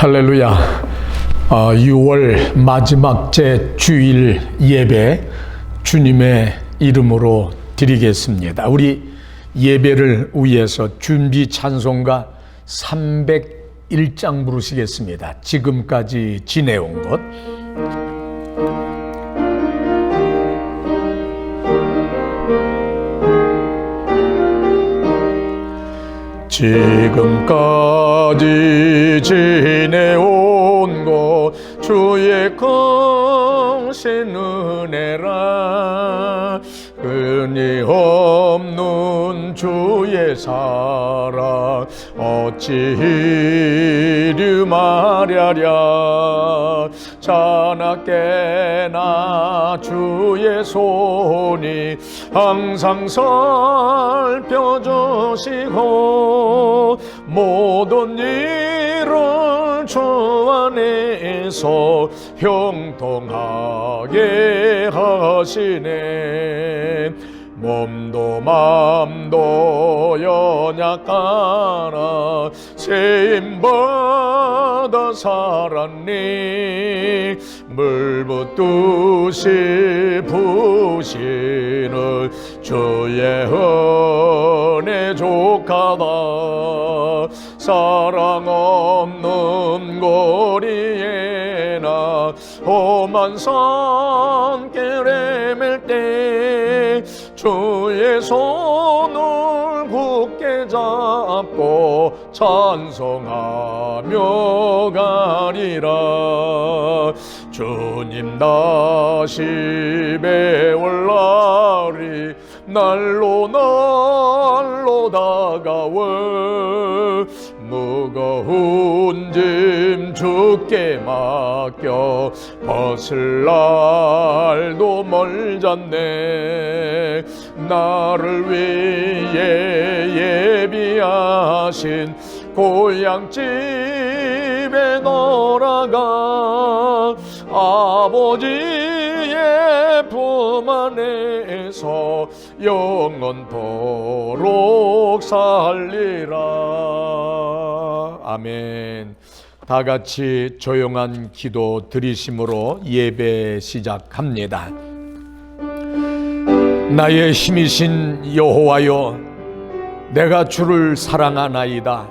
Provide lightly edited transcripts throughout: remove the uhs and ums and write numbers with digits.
할렐루야. 6월 마지막 제 주일 예배 주님의 이름으로 드리겠습니다. 우리 예배를 위해서 준비 찬송가 301장 부르시겠습니다. 지금까지 지내온 것. 지금까지 지내온 것 주의 크신 은혜라. 끊임없는 주의 사랑 어찌 이리 말하랴. 자나깨나 주의 손이 항상 살펴주시고 모든 일을 주 안에서 형통하게 하시네. 몸도 맘도 연약하나 세임받아 살았니. 물붓듯이 부시는 주의 은혜 족하다. 사랑 없는 거리에나 험한 산길에 맬 때 주의 손을 굳게 잡고 찬송하며 가리라. 주님 다시 배울 날이 날로 다가워. 무거운 짐 주께 맡겨 벗을 날도 멀잖네. 나를 위해 예비하신 고향집에 돌아가 아버지의 품 안에서 영원토록 살리라. 아멘. 다 같이 조용한 기도 드리심으로 예배 시작합니다. 나의 힘이신 여호와여, 내가 주를 사랑하나이다.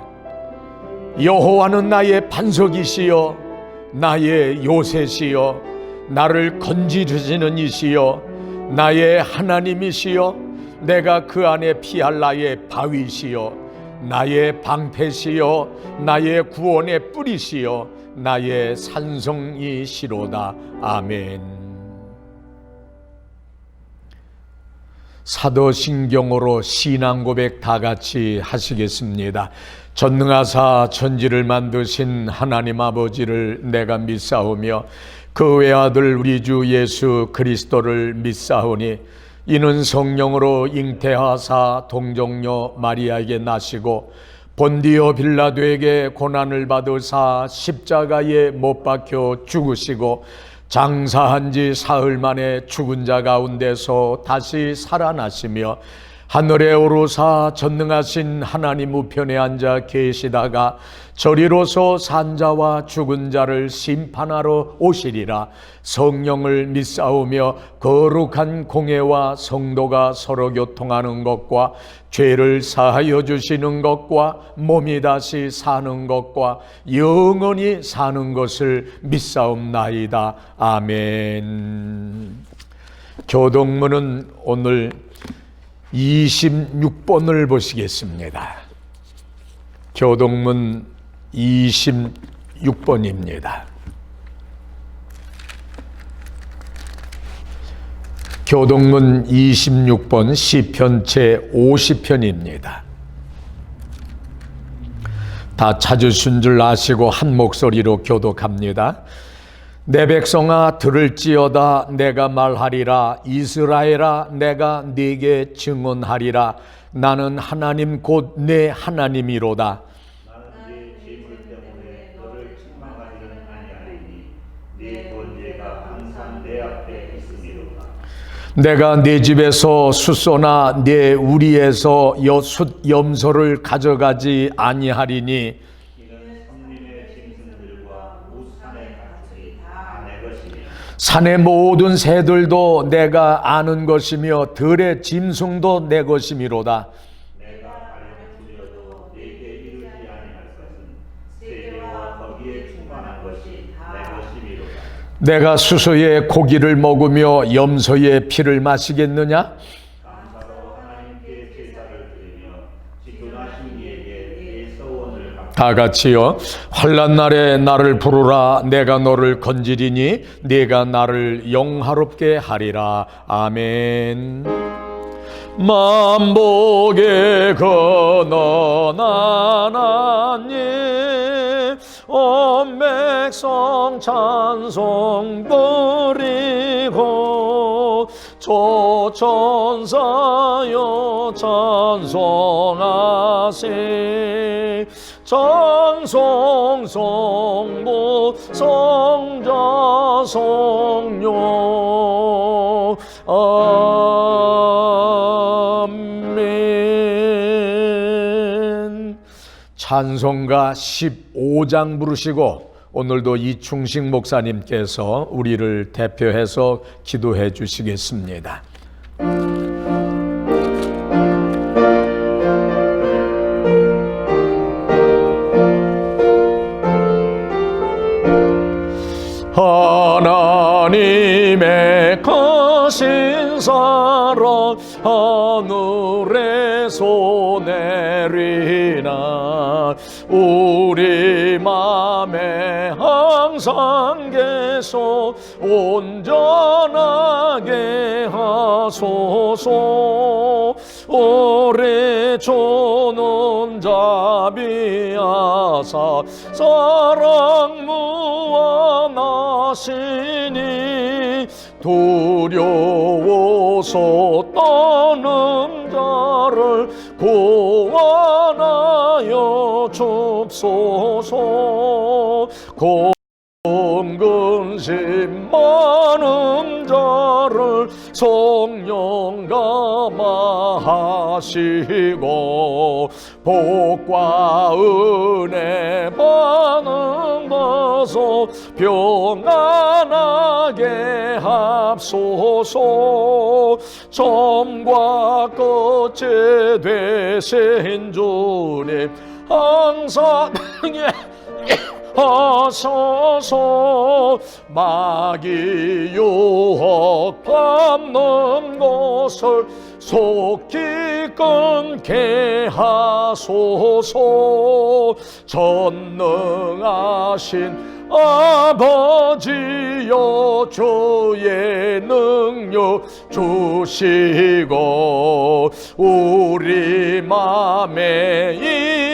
여호와는 나의 반석이시여 나의 요새시여 나를 건지시는 이시여 나의 하나님이시여 내가 그 안에 피할 나의 바위시여 나의 방패시여 나의 구원의 뿌리시여 나의 산성이시로다. 아멘. 사도신경으로 신앙고백 다 같이 하시겠습니다. 전능하사 천지를 만드신 하나님 아버지를 내가 믿사오며 그 외아들 우리 주 예수 그리스도를 믿사오니 이는 성령으로 잉태하사 동정녀 마리아에게 나시고 본디오 빌라도에게 고난을 받으사 십자가에 못 박혀 죽으시고 장사한 지 사흘 만에 죽은 자 가운데서 다시 살아나시며 하늘에 오르사 전능하신 하나님 우편에 앉아 계시다가 저리로서 산 자와 죽은 자를 심판하러 오시리라. 성령을 믿사오며 거룩한 공회와 성도가 서로 교통하는 것과 죄를 사하여 주시는 것과 몸이 다시 사는 것과 영원히 사는 것을 믿사옵나이다. 아멘. 교동문은 오늘 26번을 보시겠습니다. 교동문 26번입니다. 교동문 26번 시편 제 50편입니다. 다 찾으신 줄 아시고 한 목소리로 교독합니다. 내 백성아 들을지어다. 내가 말하리라. 이스라엘아 내가 네게 증언하리라. 나는 하나님 곧 내 하나님이로다. 나는 네 재물 때문에 너를 책망하지는 아니하리니 네 번제가 항상 내 앞에 있음이로다. 내가 네 집에서 숫소나 네 우리에서 숫 염소를 가져가지 아니하리니 이는 성림의 짐승들과 것이며 산의 모든 새들도 내가 아는 것이며 들의 짐승도 내 것이미로다. 내가 가려면 두려도 내게 이르지 아니할 것은 세계와 거기에 충만한 것이 내 것이미로다. 내가 수소의 고기를 먹으며 염소의 피를 마시겠느냐? 감사로 하나님께 제사를 드리며 지존하신 이에게 내 서원을 갚고 다 같이요. 환난 날에 나를 부르라. 내가 너를 건지리니 네가 나를 영화롭게 하리라. 아멘. 만복의 근원 하나님 온 백성 찬송 부리고 조천사여 찬송하세. 찬송 성부 성자 성령 아멘. 찬송가 15장 부르시고 오늘도 이충식 목사님께서 우리를 대표해서 기도해 주시겠습니다. 하나님의 크신 사랑 하늘에서 내리나 우리 맘에 항상 계속 온전하게 하소서. 오래 주는 자비하사 사랑 무한하시니 두려워서 떠는 자를 구원하여 줍소서. 근심 많은 자를 성령 감화하시고 복과 은혜 받으면서 평안하게 합소서. 처음과 끝이 되신 주님 항상 하소서. 마귀 유혹 밟는 것을 속히 끊게 하소서. 전능하신 아버지여 주의 능력 주시고 우리 맘에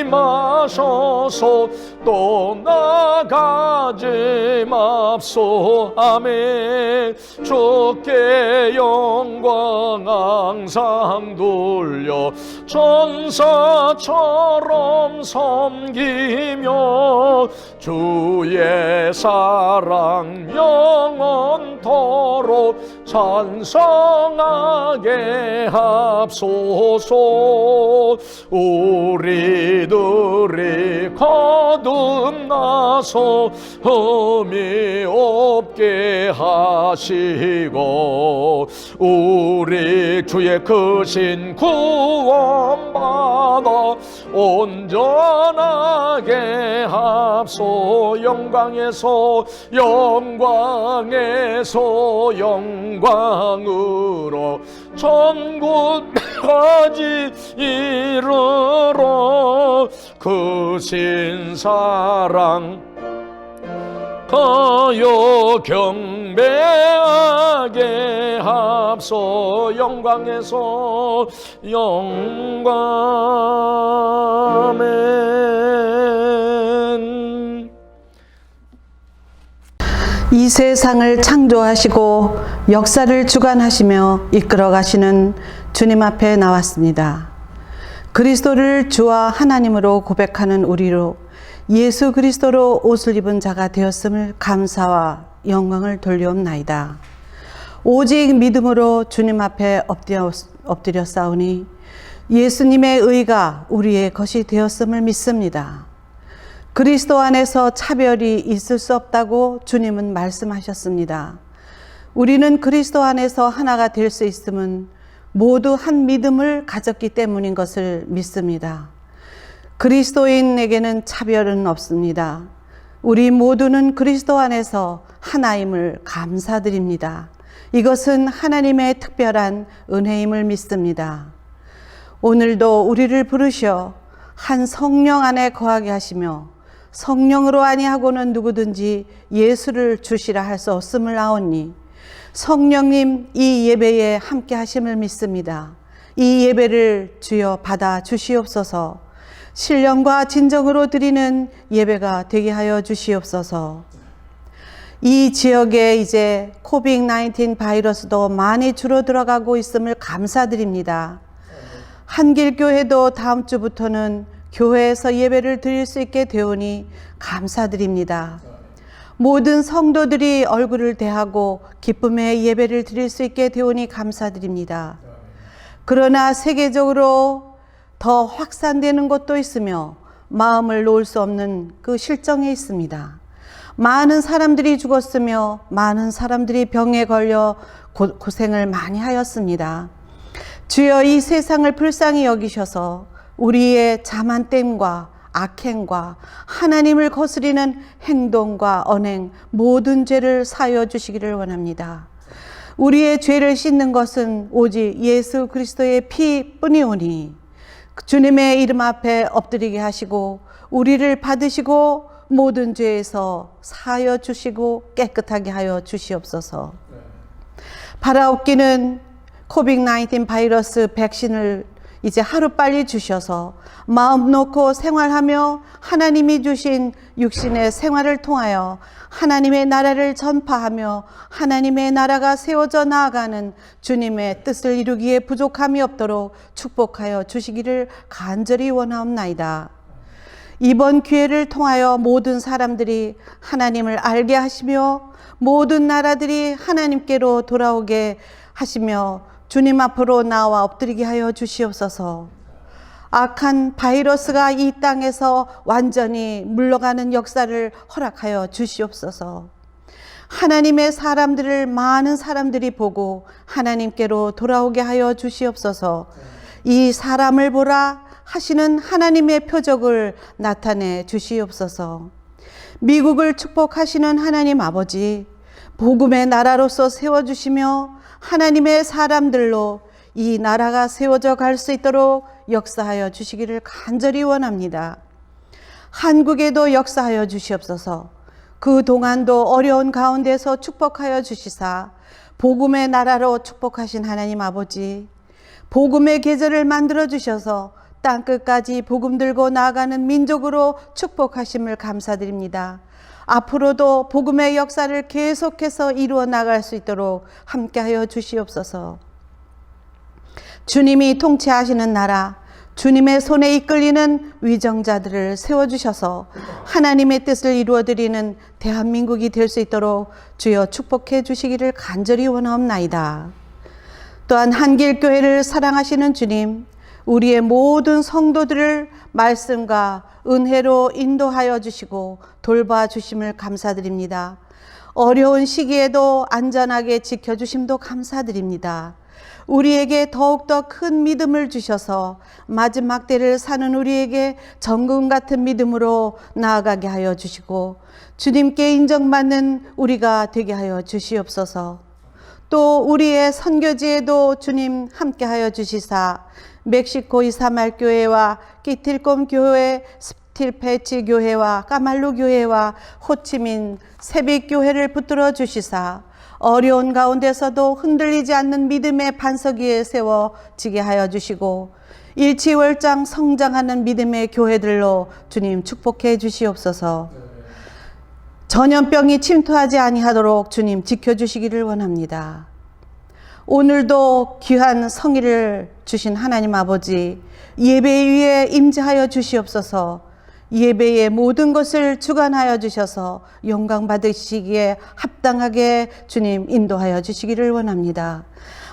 임하셔서 또 나가지 맙소. 아멘. 주께 영광 항상 돌려 천사처럼 섬기며 주의 사랑 영원토록 찬송하게 합소서. 우리들이 거듭나서 흠이 없게 하시고 우리 주의 크신 구원받아 온전하게 합소. 영광에서 영광에서 영광으로 천국까지 이르러 크신 사랑 하여 경배하게 합소. 영광에서 영광. 아멘. 이 세상을 창조하시고 역사를 주관하시며 이끌어 가시는 주님 앞에 나왔습니다. 그리스도를 주와 하나님으로 고백하는 우리로 예수 그리스도로 옷을 입은 자가 되었음을 감사와 영광을 돌려옵나이다. 오직 믿음으로 주님 앞에 엎드려 싸우니 예수님의 의가 우리의 것이 되었음을 믿습니다. 그리스도 안에서 차별이 있을 수 없다고 주님은 말씀하셨습니다. 우리는 그리스도 안에서 하나가 될 수 있음은 모두 한 믿음을 가졌기 때문인 것을 믿습니다. 그리스도인에게는 차별은 없습니다. 우리 모두는 그리스도 안에서 하나임을 감사드립니다. 이것은 하나님의 특별한 은혜임을 믿습니다. 오늘도 우리를 부르셔 한 성령 안에 거하게 하시며 성령으로 아니하고는 누구든지 예수를 주시라 할 수 없음을 아오니 성령님 이 예배에 함께 하심을 믿습니다. 이 예배를 주여 받아 주시옵소서. 신령과 진정으로 드리는 예배가 되게 하여 주시옵소서. 이 지역에 이제 코빅-19 바이러스도 많이 줄어들어가고 있음을 감사드립니다. 한길교회도 다음 주부터는 교회에서 예배를 드릴 수 있게 되오니 감사드립니다. 모든 성도들이 얼굴을 대하고 기쁨의 예배를 드릴 수 있게 되오니 감사드립니다. 그러나 세계적으로 더 확산되는 곳도 있으며 마음을 놓을 수 없는 그 실정에 있습니다. 많은 사람들이 죽었으며 많은 사람들이 병에 걸려 고생을 많이 하였습니다. 주여 이 세상을 불쌍히 여기셔서 우리의 자만됨과 악행과 하나님을 거스리는 행동과 언행 모든 죄를 사하여 주시기를 원합니다. 우리의 죄를 씻는 것은 오직 예수 그리스도의 피뿐이오니 주님의 이름 앞에 엎드리게 하시고 우리를 받으시고 모든 죄에서 사하여 주시고 깨끗하게 하여 주시옵소서. 바라옵기는 코빅-19 바이러스 백신을 이제 하루빨리 주셔서 마음 놓고 생활하며 하나님이 주신 육신의 생활을 통하여 하나님의 나라를 전파하며 하나님의 나라가 세워져 나아가는 주님의 뜻을 이루기에 부족함이 없도록 축복하여 주시기를 간절히 원하옵나이다. 이번 기회를 통하여 모든 사람들이 하나님을 알게 하시며 모든 나라들이 하나님께로 돌아오게 하시며 주님 앞으로 나와 엎드리게 하여 주시옵소서. 악한 바이러스가 이 땅에서 완전히 물러가는 역사를 허락하여 주시옵소서. 하나님의 사람들을 많은 사람들이 보고 하나님께로 돌아오게 하여 주시옵소서. 이 사람을 보라 하시는 하나님의 표적을 나타내 주시옵소서. 미국을 축복하시는 하나님 아버지, 복음의 나라로서 세워주시며 하나님의 사람들로 이 나라가 세워져 갈 수 있도록 역사하여 주시기를 간절히 원합니다. 한국에도 역사하여 주시옵소서. 그 동안도 어려운 가운데서 축복하여 주시사 복음의 나라로 축복하신 하나님 아버지, 복음의 계절을 만들어 주셔서 땅끝까지 복음 들고 나아가는 민족으로 축복하심을 감사드립니다. 앞으로도 복음의 역사를 계속해서 이루어 나갈 수 있도록 함께하여 주시옵소서. 주님이 통치하시는 나라, 주님의 손에 이끌리는 위정자들을 세워주셔서 하나님의 뜻을 이루어드리는 대한민국이 될 수 있도록 주여 축복해 주시기를 간절히 원하옵나이다. 또한 한길교회를 사랑하시는 주님, 우리의 모든 성도들을 말씀과 은혜로 인도하여 주시고 돌봐 주심을 감사드립니다. 어려운 시기에도 안전하게 지켜주심도 감사드립니다. 우리에게 더욱더 큰 믿음을 주셔서 마지막 때를 사는 우리에게 정금 같은 믿음으로 나아가게 하여 주시고 주님께 인정받는 우리가 되게 하여 주시옵소서. 또 우리의 선교지에도 주님 함께하여 주시사 멕시코 이사말 교회와 끼틸꼼 교회, 스틸페치 교회와 까말루 교회와 호치민 세빛 교회를 붙들어 주시사 어려운 가운데서도 흔들리지 않는 믿음의 반석 위에 세워지게 하여 주시고 일치월장 성장하는 믿음의 교회들로 주님 축복해 주시옵소서. 전염병이 침투하지 아니하도록 주님 지켜주시기를 원합니다. 오늘도 귀한 성의를 주신 하나님 아버지, 예배 위에 임재하여 주시옵소서. 예배의 모든 것을 주관하여 주셔서 영광 받으시기에 합당하게 주님 인도하여 주시기를 원합니다.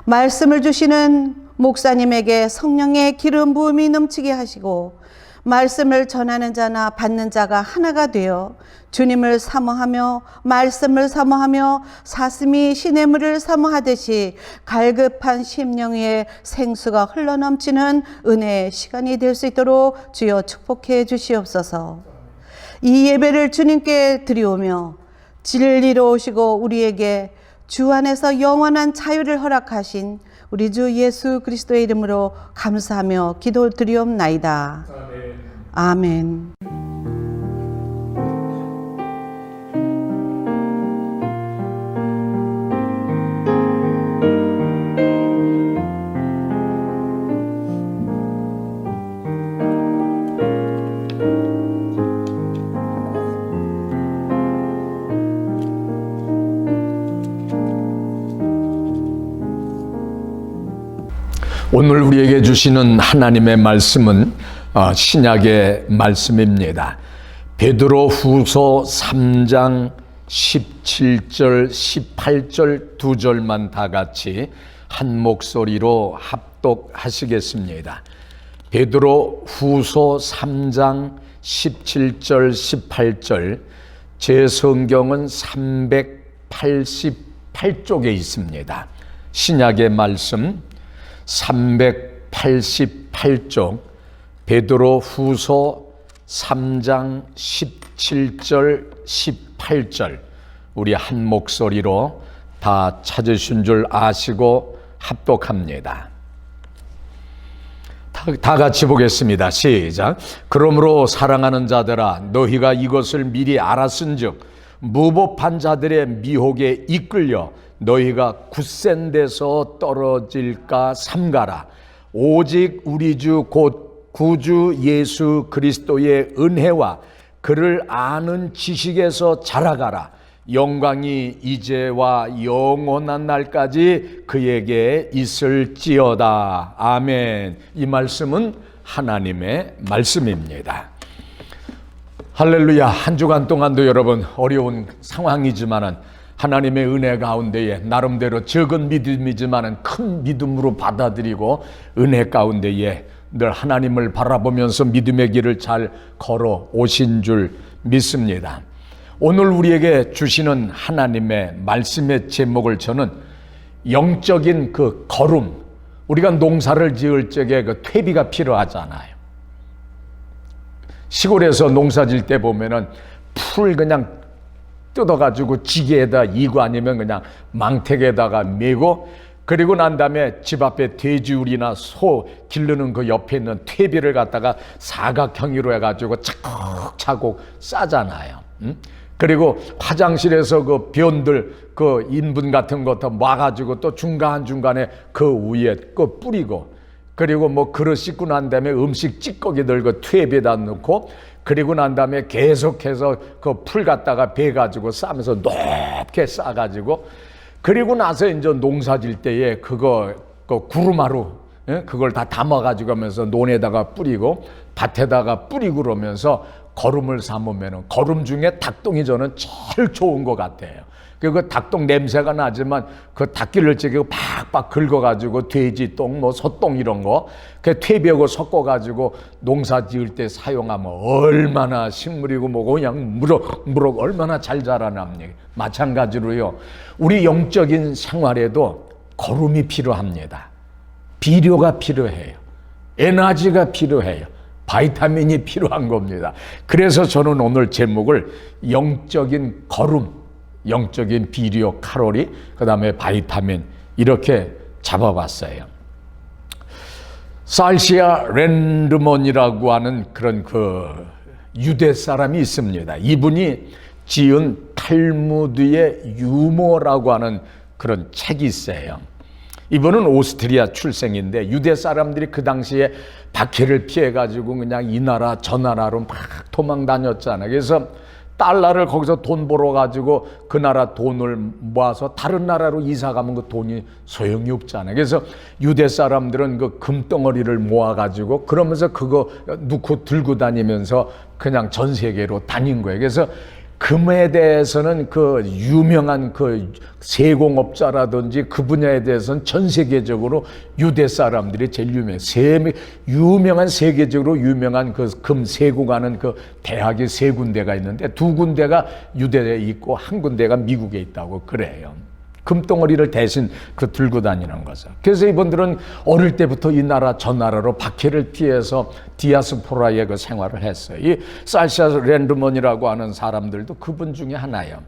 말씀을 주시는 목사님에게 성령의 기름 부음이 넘치게 하시고 말씀을 전하는 자나 받는 자가 하나가 되어 주님을 사모하며 말씀을 사모하며 사슴이 시냇물을 사모하듯이 갈급한 심령 위에 생수가 흘러넘치는 은혜의 시간이 될 수 있도록 주여 축복해 주시옵소서. 이 예배를 주님께 드리오며 진리로 오시고 우리에게 주 안에서 영원한 자유를 허락하신 우리 주 예수 그리스도의 이름으로 감사하며 기도드리옵나이다. 아멘. 오늘 우리에게 주시는 하나님의 말씀은 신약의 말씀입니다. 베드로 후서 3장 17절, 18절 두 절만 다 같이 한 목소리로 합독하시겠습니다. 베드로 후서 3장 17절, 18절, 제 성경은 388쪽에 있습니다. 신약의 말씀 388쪽 베드로 후서 3장 17절 18절 우리 한 목소리로 다 찾으신 줄 아시고 합독합니다. 다 같이 보겠습니다. 시작. 그러므로 사랑하는 자들아 너희가 이것을 미리 알았은즉 무법한 자들의 미혹에 이끌려 너희가 굳센 데서 떨어질까 삼가라. 오직 우리 주 곧 구주 예수 그리스도의 은혜와 그를 아는 지식에서 자라가라. 영광이 이제와 영원한 날까지 그에게 있을지어다. 아멘. 이 말씀은 하나님의 말씀입니다. 할렐루야. 한 주간 동안도 여러분 어려운 상황이지만은 하나님의 은혜 가운데에 나름대로 적은 믿음이지만은 큰 믿음으로 받아들이고 은혜 가운데에 늘 하나님을 바라보면서 믿음의 길을 잘 걸어 오신 줄 믿습니다. 오늘 우리에게 주시는 하나님의 말씀의 제목을 저는 영적인 그 거름, 우리가 농사를 지을 적에 그 퇴비가 필요하잖아요. 시골에서 농사 질 때 보면은 풀 그냥 뜯어가지고 지게에다 이고 아니면 그냥 망택에다가 메고 그리고 난 다음에 집 앞에 돼지우리나 소 기르는 그 옆에 있는 퇴비를 갖다가 사각형으로 해가지고 차곡차곡 싸잖아요. 그리고 화장실에서 그 변들 그 인분 같은 것도 모아가지고 또 중간중간에 그 위에 그 뿌리고 그리고 뭐 그릇 씻고 난 다음에 음식 찌꺼기들 그 퇴비에다 넣고 그리고 난 다음에 계속해서 그 풀 갖다가 베가지고 싸면서 높게 싸가지고 그리고 나서 이제 농사 질 때에 그거 그 구루마루 그걸 다 담아가지고 하면서 논에다가 뿌리고 밭에다가 뿌리고 그러면서 거름을 삼으면은 거름 중에 닭똥이 저는 제일 좋은 것 같아요. 그 닭똥 냄새가 나지만 그 닭기를 찌고 팍팍 긁어가지고 돼지똥 뭐 소똥 이런 거 그 퇴비하고 섞어가지고 농사 지을 때 사용하면 얼마나 식물이고 뭐고 그냥 무럭무럭 얼마나 잘 자라납니까. 마찬가지로요 우리 영적인 생활에도 거름이 필요합니다. 비료가 필요해요. 에너지가 필요해요. 바이타민이 필요한 겁니다. 그래서 저는 오늘 제목을 영적인 거름, 영적인 비료, 칼로리, 그 다음에 바이타민 이렇게 잡아봤어요. 살시아 랜드먼이라고 하는 그런 그 유대 사람이 있습니다. 이분이 지은 탈무드의 유머라고 하는 그런 책이 있어요. 이분은 오스트리아 출생인데 유대 사람들이 그 당시에 박해를 피해가지고 그냥 이 나라 저 나라로 막 도망 다녔잖아요. 그래서 달러를 거기서 돈 벌어가지고 그 나라 돈을 모아서 다른 나라로 이사 가면 그 돈이 소용이 없잖아요. 그래서 유대 사람들은 그 금덩어리를 모아가지고 그러면서 그거 넣고 들고 다니면서 그냥 전 세계로 다닌 거예요. 그래서 금에 대해서는 그 유명한 그 세공업자라든지 그 분야에 대해서는 전 세계적으로 유대 사람들이 제일 유명한 세계적으로 유명한 그 금 세공하는 그 대학이 세 군데가 있는데 두 군데가 유대에 있고 한 군데가 미국에 있다고 그래요. 금덩어리를 대신 그 들고 다니는 거죠. 그래서 이분들은 어릴 때부터 이 나라 저 나라로 박해를 피해서 디아스포라의 그 생활을 했어요. 이 살샤 랜드먼이라고 하는 사람들도 그분 중에 하나예요.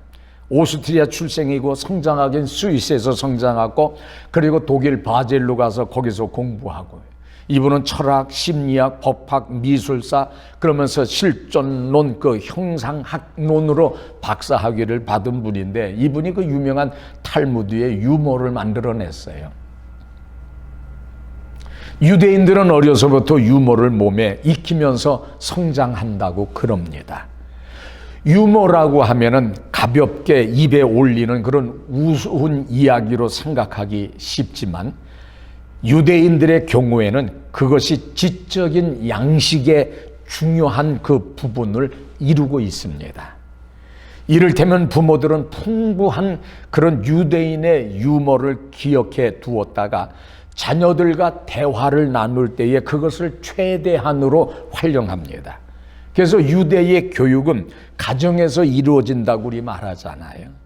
오스트리아 출생이고 성장하긴 스위스에서 성장하고 그리고 독일 바젤로 가서 거기서 공부하고 이분은 철학, 심리학, 법학, 미술사 그러면서 실존론 그 형상학론으로 박사학위를 받은 분인데 이분이 그 유명한 탈무드의 유머를 만들어냈어요. 유대인들은 어려서부터 유머를 몸에 익히면서 성장한다고 그럽니다. 유머라고 하면은 가볍게 입에 올리는 그런 우스운 이야기로 생각하기 쉽지만 유대인들의 경우에는 그것이 지적인 양식의 중요한 그 부분을 이루고 있습니다. 이를테면 부모들은 풍부한 그런 유대인의 유머를 기억해 두었다가 자녀들과 대화를 나눌 때에 그것을 최대한으로 활용합니다. 그래서 유대의 교육은 가정에서 이루어진다고 우리 말하잖아요.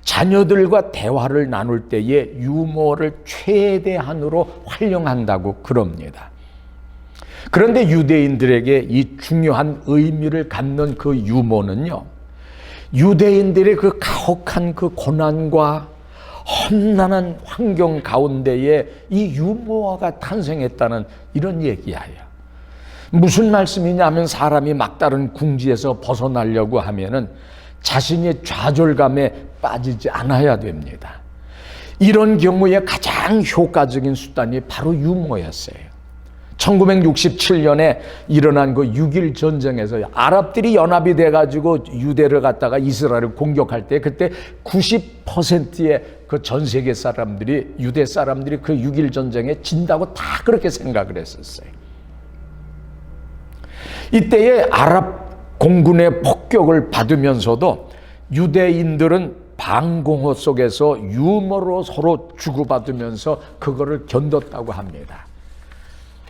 자녀들과 대화를 나눌 때에 유머를 최대한으로 활용한다고 그럽니다. 그런데 유대인들에게 이 중요한 의미를 갖는 그 유머는요, 유대인들의 그 가혹한 그 고난과 험난한 환경 가운데에 이 유머가 탄생했다는 이런 얘기예요. 무슨 말씀이냐면 사람이 막다른 궁지에서 벗어나려고 하면은 자신의 좌절감에 빠지지 않아야 됩니다. 이런 경우에 가장 효과적인 수단이 바로 유머였어요. 1967년에 일어난 그 6.1 전쟁에서 아랍들이 연합이 돼가지고 유대를 갖다가 이스라엘을 공격할 때 그때 90%의 그 전 세계 사람들이 유대 사람들이 그 6.1 전쟁에 진다고 다 그렇게 생각을 했었어요. 이때에 아랍 공군의 폭격을 받으면서도 유대인들은 방공호 속에서 유머로 서로 주고받으면서 그거를 견뎠다고 합니다.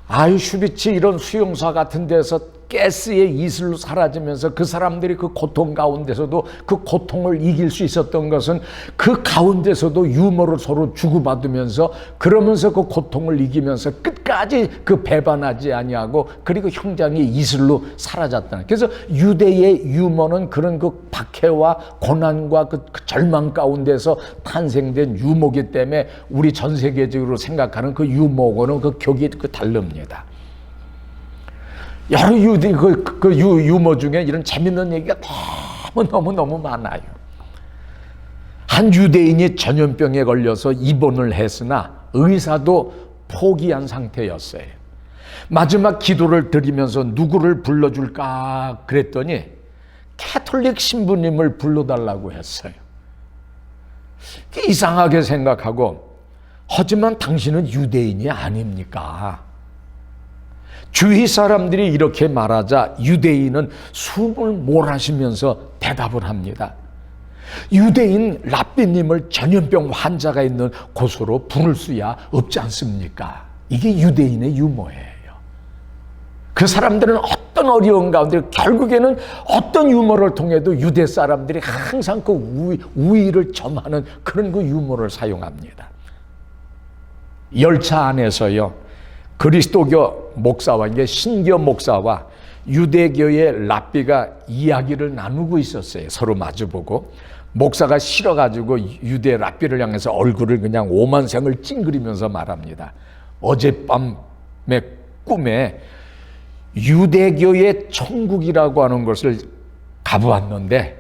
아우슈비츠 이런 수용소 같은 데서 가스의 이슬로 사라지면서 그 사람들이 그 고통 가운데서도 그 고통을 이길 수 있었던 것은 그 가운데서도 유머를 서로 주고받으면서 그러면서 그 고통을 이기면서 끝까지 그 배반하지 아니하고 그리고 형장의 이슬로 사라졌다는. 그래서 유대의 유머는 그런 그 박해와 고난과 그 절망 가운데서 탄생된 유머이기 때문에 우리 전 세계적으로 생각하는 그 유머고는 그 격이 그 다릅니다. 여러 유머 중에 이런 재밌는 얘기가 너무 많아요. 한 유대인이 전염병에 걸려서 입원을 했으나 의사도 포기한 상태였어요. 마지막 기도를 드리면서 누구를 불러줄까 그랬더니 캐톨릭 신부님을 불러달라고 했어요. 이상하게 생각하고 하지만 당신은 유대인이 아닙니까? 주위 사람들이 이렇게 말하자 유대인은 숨을 몰아쉬면서 대답을 합니다. 유대인 랍비님을 전염병 환자가 있는 곳으로 부를 수야 없지 않습니까? 이게 유대인의 유머예요. 그 사람들은 어떤 어려운 가운데 결국에는 어떤 유머를 통해도 유대 사람들이 항상 그 우위를 점하는 그런 그 유머를 사용합니다. 열차 안에서요. 그리스도교 목사와 이게 신교 목사와 유대교의 랍비가 이야기를 나누고 있었어요. 서로 마주보고 목사가 싫어가지고 유대 랍비를 향해서 얼굴을 그냥 오만생을 찡그리면서 말합니다. 어젯밤의 꿈에 유대교의 천국이라고 하는 것을 가보았는데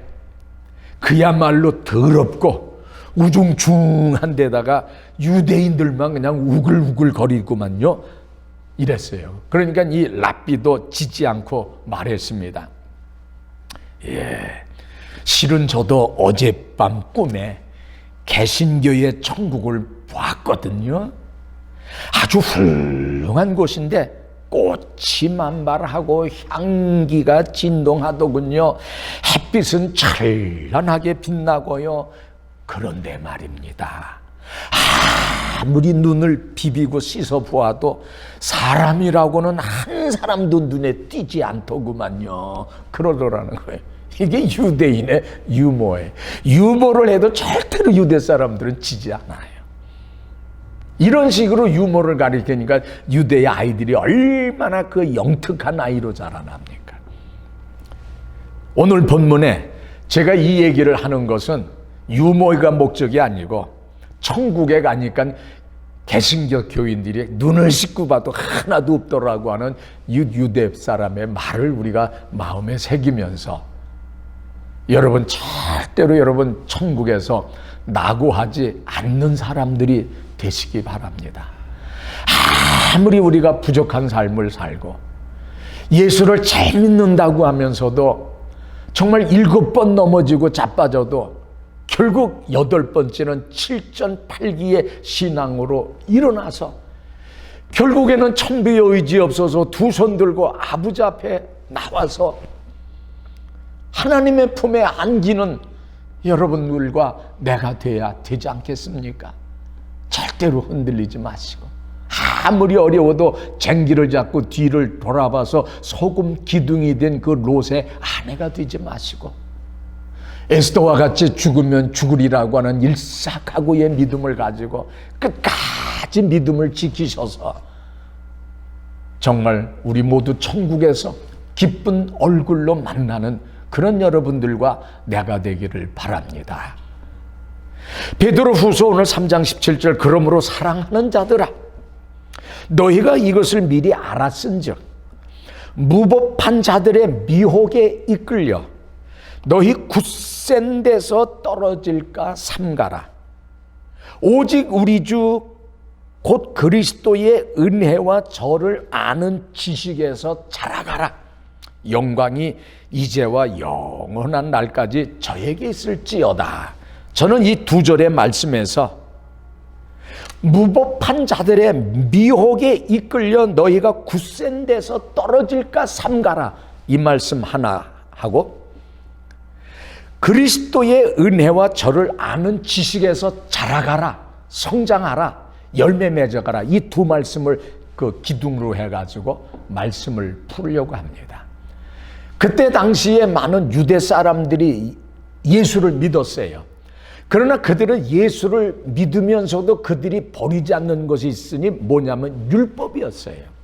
그야말로 더럽고 우중충한 데다가 유대인들만 그냥 우글우글 거리구만요. 이랬어요. 그러니까 이 랍비도 지지 않고 말했습니다. 실은 저도 어젯밤 꿈에 개신교의 천국을 보았거든요. 아주 훌륭한 곳인데 꽃이 만발하고 향기가 진동하더군요. 햇빛은 찬란하게 빛나고요. 그런데 말입니다, 아무리 눈을 비비고 씻어 보아도 사람이라고는 한 사람도 눈에 띄지 않더구만요. 그러더라는 거예요. 이게 유대인의 유머예요. 유머를 해도 절대로 유대 사람들은 지지 않아요. 이런 식으로 유머를 가리키니까 유대의 아이들이 얼마나 그 영특한 아이로 자라납니까? 오늘 본문에 제가 이 얘기를 하는 것은 유머가 목적이 아니고, 천국에 가니까 개신교 교인들이 눈을 씻고 봐도 하나도 없더라고 하는 유대 사람의 말을 우리가 마음에 새기면서, 여러분 절대로 여러분 천국에서 낙오하지 않는 사람들이 되시기 바랍니다. 아무리 우리가 부족한 삶을 살고 예수를 잘 믿는다고 하면서도 정말 7번 넘어지고 자빠져도 결국 8번째는 7전8기의 신앙으로 일어나서 결국에는 천비의 의지 없어서 두 손 들고 아버지 앞에 나와서 하나님의 품에 안기는 여러분들과 내가 돼야 되지 않겠습니까? 절대로 흔들리지 마시고, 아무리 어려워도 쟁기를 잡고 뒤를 돌아봐서 소금 기둥이 된 그 롯의 아내가 되지 마시고, 에스더와 같이 죽으면 죽으리라고 하는 일사각오의 믿음을 가지고 끝까지 믿음을 지키셔서 정말 우리 모두 천국에서 기쁜 얼굴로 만나는 그런 여러분들과 내가 되기를 바랍니다. 베드로후서 오늘 3장 17절, 그러므로 사랑하는 자들아, 너희가 이것을 미리 알았은즉 무법한 자들의 미혹에 이끌려 너희 굳센 데서 떨어질까 삼가라. 오직 우리 주 곧 그리스도의 은혜와 저를 아는 지식에서 자라가라. 영광이 이제와 영원한 날까지 저에게 있을지어다. 저는 이 2절의 말씀에서 무법한 자들의 미혹에 이끌려 너희가 굳센 데서 떨어질까 삼가라, 이 말씀 하나 하고, 그리스도의 은혜와 저를 아는 지식에서 자라가라, 성장하라, 열매 맺어가라, 이 2 말씀을 그 기둥으로 해가지고 말씀을 풀려고 합니다. 그때 당시에 많은 유대 사람들이 예수를 믿었어요. 그러나 그들은 예수를 믿으면서도 그들이 버리지 않는 것이 있으니 뭐냐면 율법이었어요.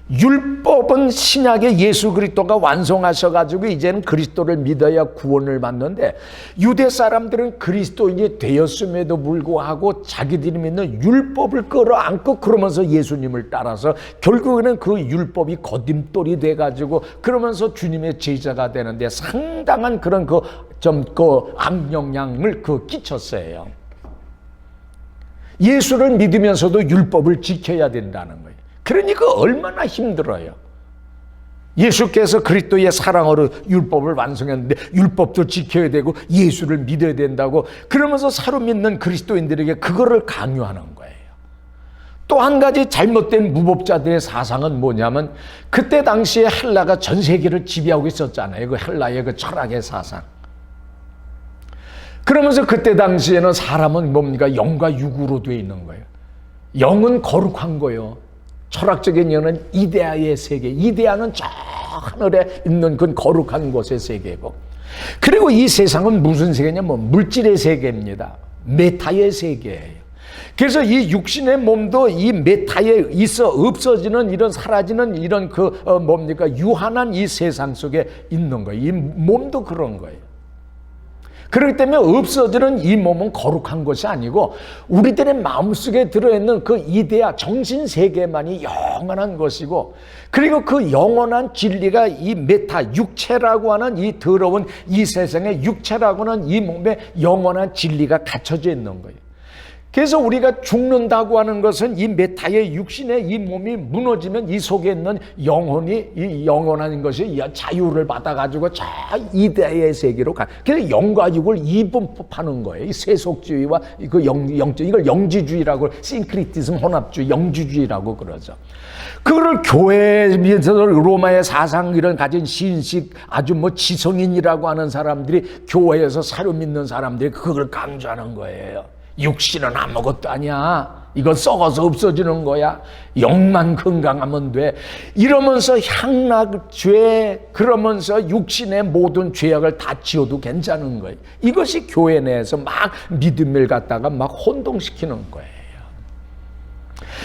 율법은 신약의 예수 그리스도가 완성하셔가지고 이제는 그리스도를 믿어야 구원을 받는데, 유대 사람들은 그리스도인이 되었음에도 불구하고 자기들이 믿는 율법을 끌어안고 그러면서 예수님을 따라서 결국에는 그 율법이 거듭돌이 돼가지고 그러면서 주님의 제자가 되는데 상당한 그런 그 악영향을 끼쳤어요. 예수를 믿으면서도 율법을 지켜야 된다는 거예요. 그러니까 얼마나 힘들어요. 예수께서 그리스도의 사랑으로 율법을 완성했는데 율법도 지켜야 되고 예수를 믿어야 된다고 그러면서 새로 믿는 그리스도인들에게 그거를 강요하는 거예요. 또 한 가지 잘못된 무법자들의 사상은 뭐냐면, 그때 당시에 헬라가 전 세계를 지배하고 있었잖아요. 그 헬라의 그 철학의 사상. 그러면서 그때 당시에는 사람은 뭡니까? 영과 육으로 되어 있는 거예요. 영은 거룩한 거예요. 철학적인 영은 이데아의 세계, 이데아는 저 하늘에 있는 그 거룩한 곳의 세계고, 그리고 이 세상은 무슨 세계냐면 물질의 세계입니다. 메타의 세계예요. 그래서 이 육신의 몸도 이 메타에 있어 없어지는 이런 사라지는 이런 유한한 이 세상 속에 있는 거예요. 이 몸도 그런 거예요. 그렇기 때문에 없어지는 이 몸은 거룩한 것이 아니고 우리들의 마음속에 들어있는 그 이데아 정신세계만이 영원한 것이고, 그리고 그 영원한 진리가 이 메타 육체라고 하는 이 더러운 이 세상의 육체라고 하는 이 몸에 영원한 진리가 갖춰져 있는 거예요. 그래서 우리가 죽는다고 하는 것은 이 메타의 육신의 이 몸이 무너지면 이 속에 있는 영혼이, 이 영원한 것이 자유를 받아가지고 저 이데의 세계로 가. 그래서 영과 육을 이분법하는 거예요. 이 세속주의와 그 영주의, 이걸 영지주의라고, 싱크리티즘 혼합주의, 영지주의라고 그러죠. 그거를 교회에서 로마의 사상 이런 가진 신식 아주 뭐 지성인이라고 하는 사람들이 교회에서 사료 믿는 사람들이 그걸 강조하는 거예요. 육신은 아무것도 아니야. 이건 썩어서 없어지는 거야. 영만 건강하면 돼. 이러면서 향락죄, 그러면서 육신의 모든 죄악을 다 지어도 괜찮은 거예요. 이것이 교회 내에서 막 믿음을 갖다가 막 혼동시키는 거예요.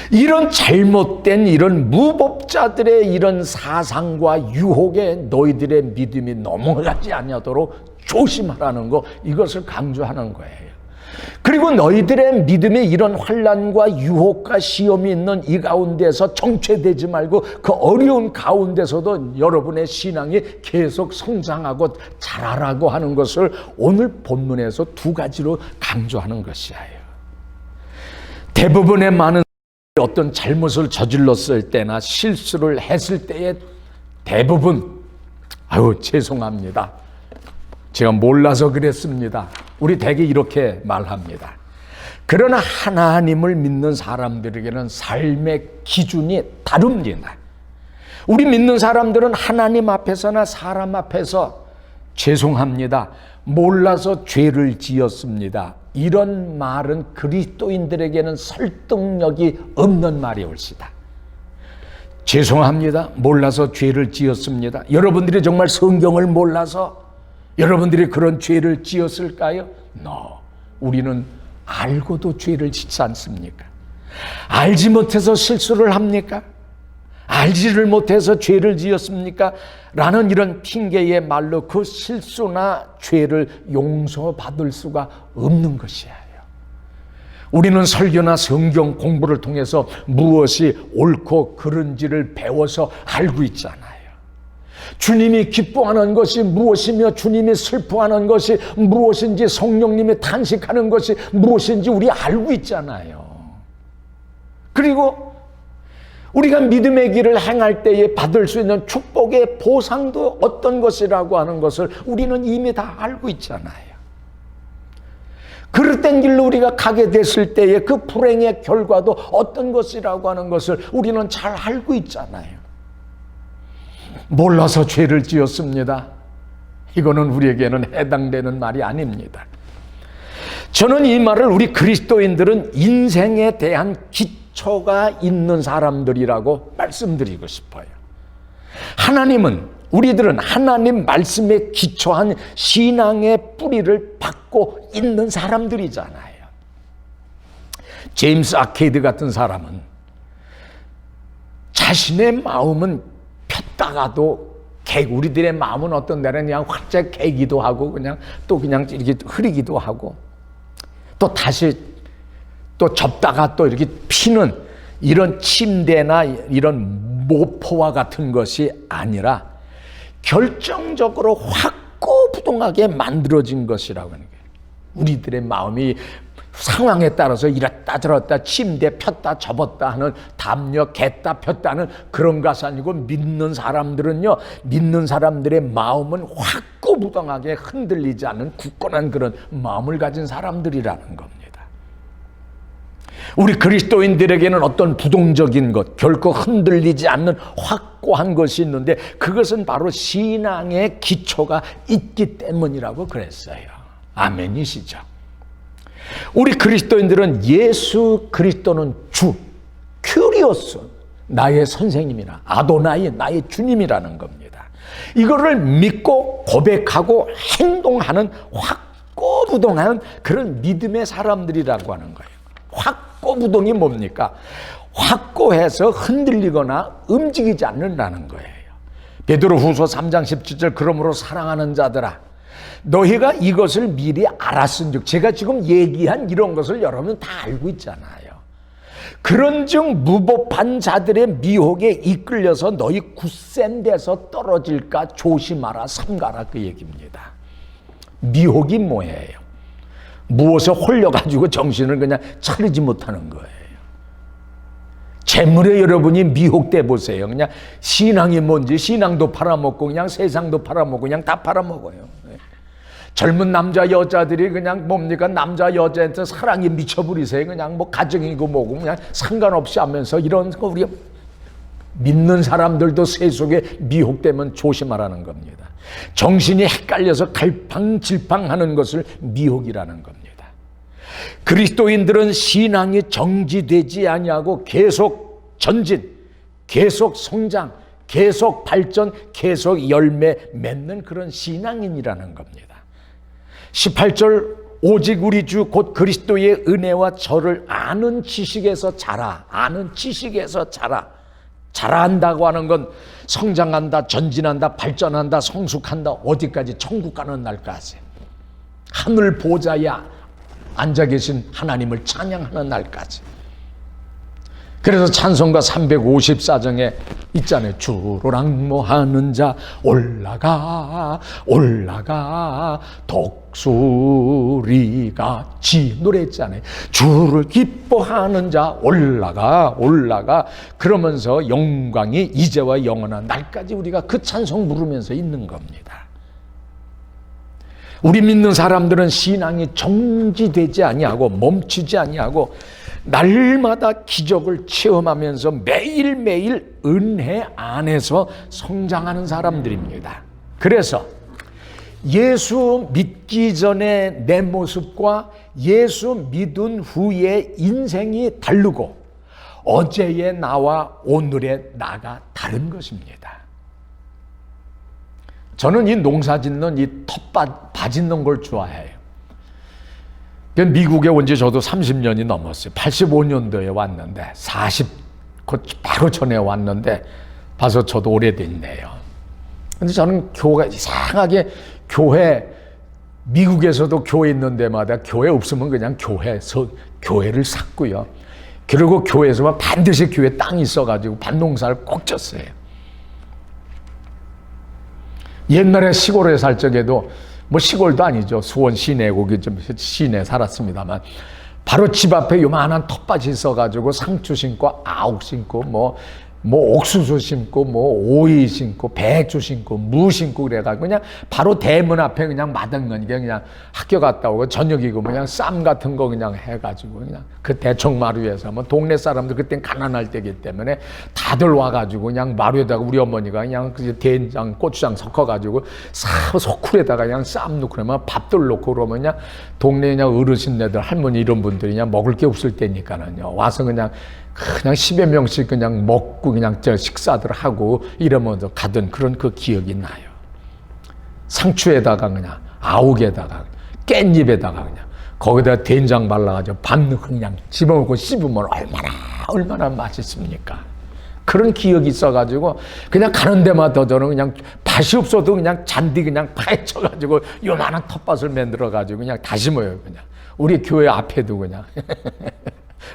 이런 잘못된 이런 무법자들의 이런 사상과 유혹에 너희들의 믿음이 넘어가지 아니하도록 조심하라는 거, 이것을 강조하는 거예요. 그리고 너희들의 믿음이 이런 환난과 유혹과 시험이 있는 이 가운데서 정체되지 말고 그 어려운 가운데서도 여러분의 신앙이 계속 성장하고 자라라고 하는 것을 오늘 본문에서 두 가지로 강조하는 것이에요. 대부분의 많은 어떤 잘못을 저질렀을 때나 실수를 했을 때에 대부분 아유 죄송합니다. 제가 몰라서 그랬습니다. 우리 대개 이렇게 말합니다. 그러나 하나님을 믿는 사람들에게는 삶의 기준이 다릅니다. 우리 믿는 사람들은 하나님 앞에서나 사람 앞에서 죄송합니다. 몰라서 죄를 지었습니다. 이런 말은 그리스도인들에게는 설득력이 없는 말이 올시다. 죄송합니다. 몰라서 죄를 지었습니다. 여러분들이 정말 성경을 몰라서 여러분들이 그런 죄를 지었을까요? No. 우리는 알고도 죄를 짓지 않습니까? 알지 못해서 실수를 합니까? 알지를 못해서 죄를 지었습니까? 라는 이런 핑계의 말로 그 실수나 죄를 용서받을 수가 없는 것이에요. 우리는 설교나 성경 공부를 통해서 무엇이 옳고 그른지를 배워서 알고 있잖아요. 주님이 기뻐하는 것이 무엇이며 주님이 슬퍼하는 것이 무엇인지, 성령님이 탄식하는 것이 무엇인지 우리 알고 있잖아요. 그리고 우리가 믿음의 길을 행할 때에 받을 수 있는 축복의 보상도 어떤 것이라고 하는 것을 우리는 이미 다 알고 있잖아요. 그릇된 길로 우리가 가게 됐을 때에 그 불행의 결과도 어떤 것이라고 하는 것을 우리는 잘 알고 있잖아요. 몰라서 죄를 지었습니다. 이거는 우리에게는 해당되는 말이 아닙니다. 저는 이 말을 우리 그리스도인들은 인생에 대한 기초가 있는 사람들이라고 말씀드리고 싶어요. 우리들은 하나님 말씀에 기초한 신앙의 뿌리를 받고 있는 사람들이잖아요. 제임스 아케이드 같은 사람은 자신의 마음은 폈다가도 우리들의 마음은 어떤 날은 그냥 활짝 개기도 하고 그냥 이렇게 흐리기도 하고 또 다시 또 접다가 또 이렇게 피는 이런 침대나 이런 모포와 같은 것이 아니라 결정적으로 확고부동하게 만들어진 것이라고 하는 거예요. 우리들의 마음이 상황에 따라서 이랬다 저랬다 침대 폈다 접었다 하는 담요 겠다 폈다 하는 그런 것이 아니고 믿는 사람들의 마음은 확고부동하게 흔들리지 않는 굳건한 그런 마음을 가진 사람들이라는 겁니다. 우리 그리스도인들에게는 어떤 부동적인 것, 결코 흔들리지 않는 확고한 것이 있는데 그것은 바로 신앙의 기초가 있기 때문이라고 그랬어요. 아멘이시죠? 우리 그리스도인들은 예수 그리스도는 주, 큐리오스, 나의 선생님이나 아도나이, 나의 주님이라는 겁니다. 이거를 믿고 고백하고 행동하는 확고부동한 그런 믿음의 사람들이라고 하는 거예요. 확고부동이 뭡니까? 확고해서 흔들리거나 움직이지 않는다는 거예요. 베드로후서 3장 17절 그러므로 사랑하는 자들아 너희가 이것을 미리 알았은즉 제가 지금 얘기한 이런 것을 여러분 다 알고 있잖아요. 그런즉 무법한 자들의 미혹에 이끌려서 너희 굳센 데서 떨어질까 조심하라 삼가라 그 얘기입니다. 미혹이 뭐예요? 무엇에 홀려가지고 정신을 그냥 차리지 못하는 거예요. 재물에 여러분이 미혹돼 보세요. 그냥 신앙이 뭔지 신앙도 팔아먹고 그냥 세상도 팔아먹고 그냥 다 팔아먹어요. 젊은 남자 여자들이 그냥 뭡니까? 남자 여자한테 사랑에 미쳐버리세요. 그냥 뭐 가정이고 뭐고 그냥 상관없이 하면서 이런 거 우리가 믿는 사람들도 세속에 미혹되면 조심하라는 겁니다. 정신이 헷갈려서 갈팡질팡하는 것을 미혹이라는 겁니다. 그리스도인들은 신앙이 정지되지 아니하고 계속 전진, 계속 성장, 계속 발전, 계속 열매 맺는 그런 신앙인이라는 겁니다. 18절 오직 우리 주 곧 그리스도의 은혜와 저를 아는 지식에서 자라. 아는 지식에서 자라. 자라한다고 하는 건 성장한다, 전진한다, 발전한다, 성숙한다. 어디까지? 천국 가는 날까지. 하늘 보좌에 앉아 계신 하나님을 찬양하는 날까지. 그래서 찬송가 354장에 있잖아요. 주로 랑모하는 자 올라가 올라가 독수리같이 노래했잖아요. 주를 기뻐하는 자 올라가 올라가 그러면서 영광이 이제와 영원한 날까지 우리가 그 찬송 부르면서 있는 겁니다. 우리 믿는 사람들은 신앙이 정지되지 아니하고 멈추지 아니하고 날마다 기적을 체험하면서 매일매일 은혜 안에서 성장하는 사람들입니다. 그래서 예수 믿기 전에 내 모습과 예수 믿은 후의 인생이 다르고 어제의 나와 오늘의 나가 다른 것입니다. 저는 이 농사 짓는 이 텃밭 밭짓는 걸 좋아해요. 미국에 온 지 저도 30년이 넘었어요. 85년도에 왔는데 곧 바로 전에 왔는데 봐서 저도 오래됐네요. 근데 저는 교회가 이상하게 미국에서도 교회 있는 데마다 교회 없으면 그냥 교회를 샀고요. 그리고 교회에서만 반드시 교회 땅이 있어가지고 밭농사를 꼭 졌어요. 옛날에 시골에 살 적에도 뭐 시골도 아니죠. 수원 시내고 좀 시내에 살았습니다만 바로 집 앞에 요만한 텃밭이 있어가지고 상추 심고 아욱 심고 뭐 옥수수 심고 오이 심고 배추 심고 무 심고 그래가지고 그냥 바로 대문 앞에 그냥 마당가니까 그냥 학교 갔다 오고 저녁이고 그냥 쌈 같은 거 그냥 해가지고 그냥 그 대청 마루에서 뭐 동네 사람들 그땐 가난할 때기 때문에 다들 와가지고 그냥 마루에다가 우리 어머니가 그냥 된장 고추장 섞어가지고 소쿠에다가 그냥 쌈 넣고 그러면 밥들 넣고 그러면 그냥 동네 그냥 어르신네들 할머니 이런 분들이 그냥 먹을 게 없을 때니까는요 와서 그냥 10여 명씩 그냥 먹고 그냥 식사들 하고 이러면서 가던 그런 그 기억이 나요. 상추에다가 그냥 아욱에다가 깻잎에다가 그냥 거기다 된장 발라가지고 밥 넣고 그냥 집어먹고 씹으면 얼마나 맛있습니까? 그런 기억이 있어가지고 그냥 가는 데마다 저는 그냥 밭이 없어도 그냥 잔디 그냥 파헤쳐가지고 요만한 텃밭을 만들어가지고 그냥 다 심어요. 그냥 우리 교회 앞에도 그냥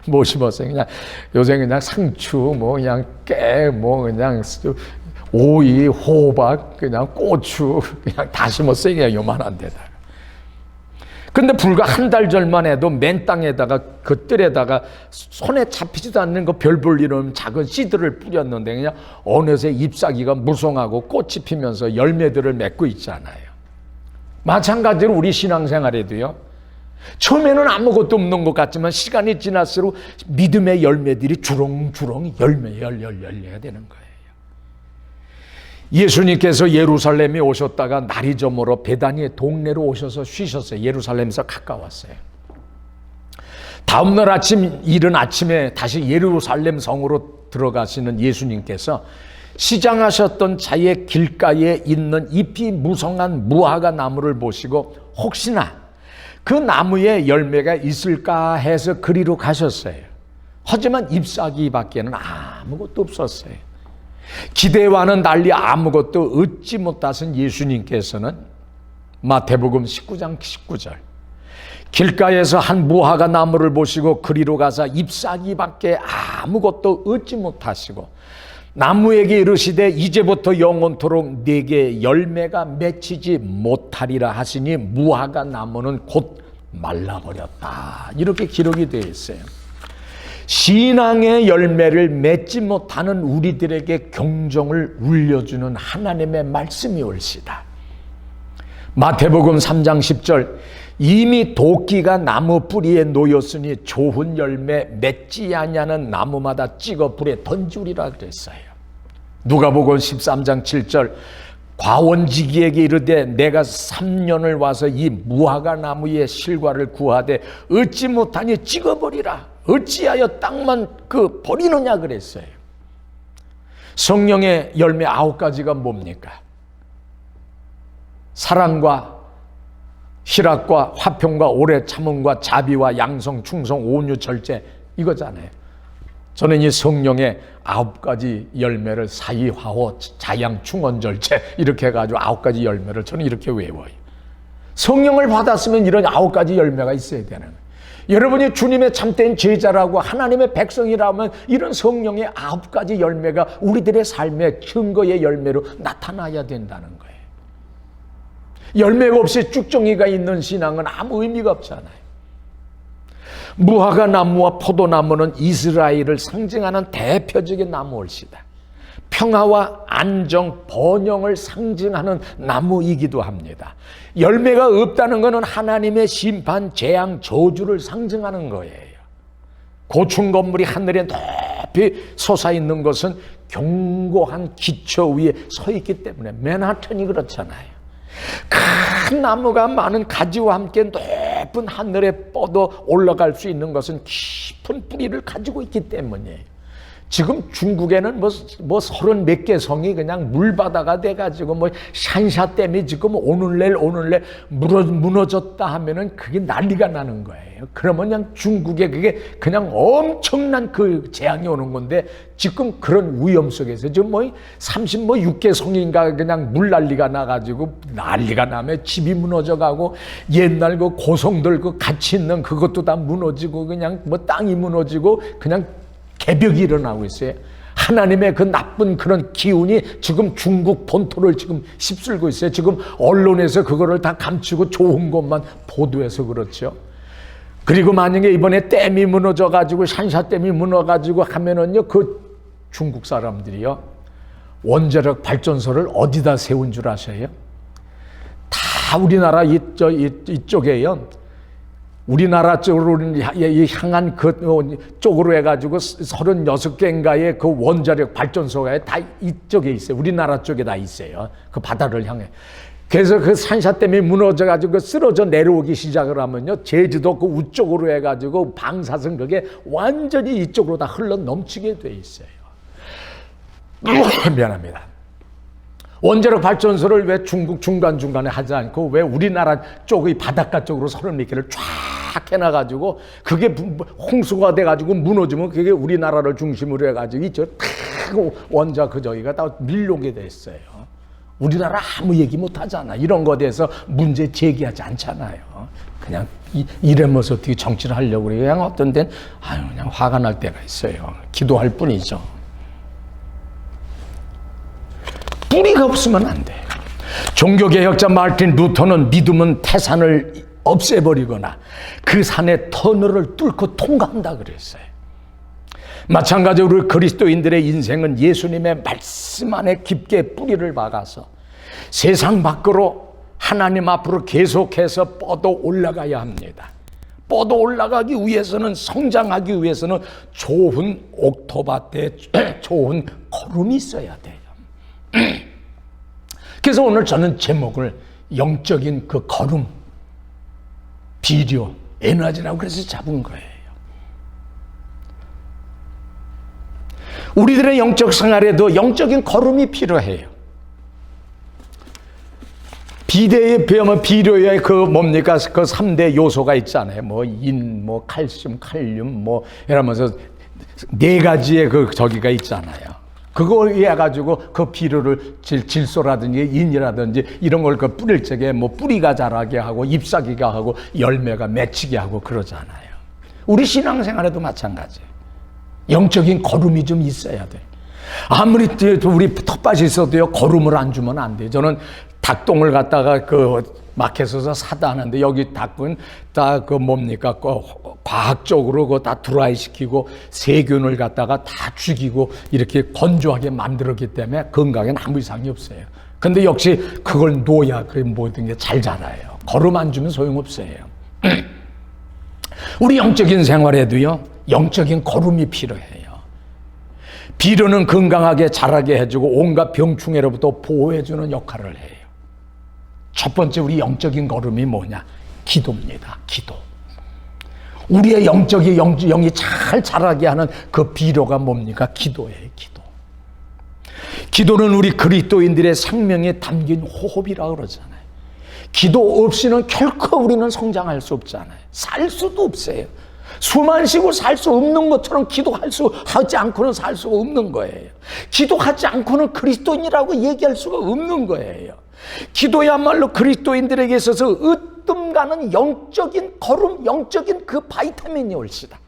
뭐 심었어요. 그냥 요새 그냥 상추, 그냥 깨, 그냥 오이, 호박, 그냥 고추, 그냥 다 심었어요. 그냥 요만한 데다가. 근데 불과 한 달 전만 해도 맨 땅에다가 그 뜰에다가 손에 잡히지도 않는 거 별 볼 일 없는 작은 씨들을 뿌렸는데 그냥 어느새 잎사귀가 무성하고 꽃이 피면서 열매들을 맺고 있잖아요. 마찬가지로 우리 신앙생활에도요. 처음에는 아무것도 없는 것 같지만 시간이 지날수록 믿음의 열매들이 주렁주렁 열매가 되는 거예요. 예수님께서 예루살렘에 오셨다가 날이 저물어 베다니의 동네로 오셔서 쉬셨어요. 예루살렘에서 가까웠어요. 다음날 이른 아침에 다시 예루살렘 성으로 들어가시는 예수님께서 시장하셨던 자의 길가에 있는 잎이 무성한 무화과 나무를 보시고 혹시나 그 나무에 열매가 있을까 해서 그리로 가셨어요. 하지만 잎사귀밖에는 아무것도 없었어요. 기대와는 달리 아무것도 얻지 못하신 예수님께서는 마태복음 19장 19절 길가에서 한 무화과 나무를 보시고 그리로 가서 잎사귀밖에 아무것도 얻지 못하시고 나무에게 이르시되 이제부터 영원토록 네게 열매가 맺히지 못하리라 하시니 무화과 나무는 곧 말라버렸다. 이렇게 기록이 되어 있어요. 신앙의 열매를 맺지 못하는 우리들에게 경종을 울려주는 하나님의 말씀이 올시다. 마태복음 3장 10절, 이미 도끼가 나무 뿌리에 놓였으니 좋은 열매 맺지 아니하는 나무마다 찍어 불에 던지우리라 그랬어요. 누가복음 13장 7절, 과원지기에게 이르되 내가 3년을 와서 이 무화과 나무의 실과를 구하되 얻지 못하니 찍어버리라. 어찌하여 땅만 버리느냐 그랬어요. 성령의 열매 9가지가 뭡니까? 사랑과 희락과 화평과 오래 참음과 자비와 양성, 충성, 온유, 절제, 이거잖아요. 저는 이 성령의 9가지 열매를 사이, 화호, 자양, 충언, 절제 이렇게 해가지고 9가지 열매를 저는 이렇게 외워요. 성령을 받았으면 이런 9가지 열매가 있어야 되는 거예요. 여러분이 주님의 참된 제자라고 하나님의 백성이라면 이런 성령의 9가지 열매가 우리들의 삶의 증거의 열매로 나타나야 된다는 거예요. 열매가 없이 쭉정이가 있는 신앙은 아무 의미가 없잖아요. 무화과 나무와 포도나무는 이스라엘을 상징하는 대표적인 나무일시다. 평화와 안정, 번영을 상징하는 나무이기도 합니다. 열매가 없다는 것은 하나님의 심판, 재앙, 저주를 상징하는 거예요. 고층 건물이 하늘에 높이 솟아있는 것은 견고한 기초 위에 서 있기 때문에, 맨하튼이 그렇잖아요. 큰 나무가 많은 가지와 함께 높은 하늘에 뻗어 올라갈 수 있는 것은 깊은 뿌리를 가지고 있기 때문이에요. 지금 중국에는 뭐 30몇 개 성이 그냥 물바다가 돼가지고 샨샤댐이 지금 오늘날 무너졌다 하면은 그게 난리가 나는 거예요. 그러면 그냥 중국에 그게 그냥 엄청난 그 재앙이 오는 건데, 지금 그런 위험 속에서 지금 36개 성인가 그냥 물난리가 나가지고 난리가 나면 집이 무너져가고 옛날 그 고성들 그 같이 있는 그것도 다 무너지고 그냥 땅이 무너지고 그냥 개벽이 일어나고 있어요. 하나님의 그 나쁜 그런 기운이 지금 중국 본토를 지금 휩쓸고 있어요. 지금 언론에서 그거를 다 감추고 좋은 것만 보도해서 그렇죠. 그리고 만약에 이번에 댐이 무너져가지고 샨샤댐이 무너져가지고 하면은요, 그 중국 사람들이요, 원자력 발전소를 어디다 세운 줄 아세요? 다 우리나라 이쪽에요. 우리나라 쪽으로 향한 그 쪽으로 해가지고 36개인가의 그 원자력 발전소가 다 이쪽에 있어요. 우리나라 쪽에 다 있어요. 그 바다를 향해. 그래서 그 산샤댐이 무너져가지고 쓰러져 내려오기 시작을 하면요, 제주도 그 우쪽으로 해가지고 방사선 그게 완전히 이쪽으로 다 흘러 넘치게 돼 있어요. 미안합니다. 원자력 발전소를 왜 중국 중간중간에 하지 않고 왜 우리나라 쪽의 바닷가 쪽으로 30개를 쫙 해놔가지고 그게 홍수가 돼가지고 무너지면 그게 우리나라를 중심으로 해가지고 이쪽 원자 저기가 다 밀려오게 됐어요. 우리나라 아무 얘기 못 하잖아. 이런 거에 대해서 문제 제기하지 않잖아요. 그냥 이래면서 어떻게 정치를 하려고 그래요. 그냥 어떤 데는 그냥 화가 날 때가 있어요. 기도할 뿐이죠. 뿌리가 없으면 안 돼. 종교개혁자 마르틴 루터는 믿음은 태산을 없애버리거나 그 산의 터널을 뚫고 통과한다 그랬어요. 마찬가지로 그리스도인들의 인생은 예수님의 말씀 안에 깊게 뿌리를 박아서 세상 밖으로 하나님 앞으로 계속해서 뻗어 올라가야 합니다. 뻗어 올라가기 위해서는, 성장하기 위해서는 좋은 옥토밭에 좋은 걸음이 있어야 돼요. 그래서 오늘 저는 제목을 영적인 그 걸음, 비료, 에너지라고 그래서 잡은 거예요. 우리들의 영적 생활에도 영적인 걸음이 필요해요. 비대에 비하면 비료에 그 뭡니까? 그 3대 요소가 있잖아요. 칼슘, 칼륨, 이러면서 4가지의 그 저기가 있잖아요. 그거 해가지고 그 비료를 질소라든지 인이라든지 이런 걸 그 뿌릴 적에 뿌리가 자라게 하고 잎사귀가 하고 열매가 맺히게 하고 그러잖아요. 우리 신앙생활에도 마찬가지예요. 영적인 걸음이 좀 있어야 돼. 아무리 우리 텃밭이 있어도요, 거름을 안 주면 안 돼요. 저는 닭똥을 갖다가 그 마켓에서 사다 하는데, 여기 닭은 다 그 뭡니까, 과학적으로 그거 다 드라이 시키고 세균을 갖다가 다 죽이고 이렇게 건조하게 만들었기 때문에 건강에는 아무 이상이 없어요. 근데 역시 그걸 놓아야 그 모든 게 잘 자라요. 거름 안 주면 소용없어요. 우리 영적인 생활에도요, 영적인 거름이 필요해요. 비료는 건강하게 자라게 해주고 온갖 병충해로부터 보호해주는 역할을 해요. 첫 번째 우리 영적인 거름이 뭐냐? 기도입니다. 기도. 우리의 영이 잘 자라게 하는 그 비료가 뭡니까? 기도예요. 기도. 기도는 우리 그리스도인들의 생명에 담긴 호흡이라고 그러잖아요. 기도 없이는 결코 우리는 성장할 수 없잖아요. 살 수도 없어요. 숨만 쉬고 살 수 없는 것처럼 기도하지 않고는 살 수가 없는 거예요. 기도하지 않고는 그리스도인이라고 얘기할 수가 없는 거예요. 기도야말로 그리스도인들에게 있어서 으뜸가는 영적인 거름, 영적인 그 바이타민이 올시다.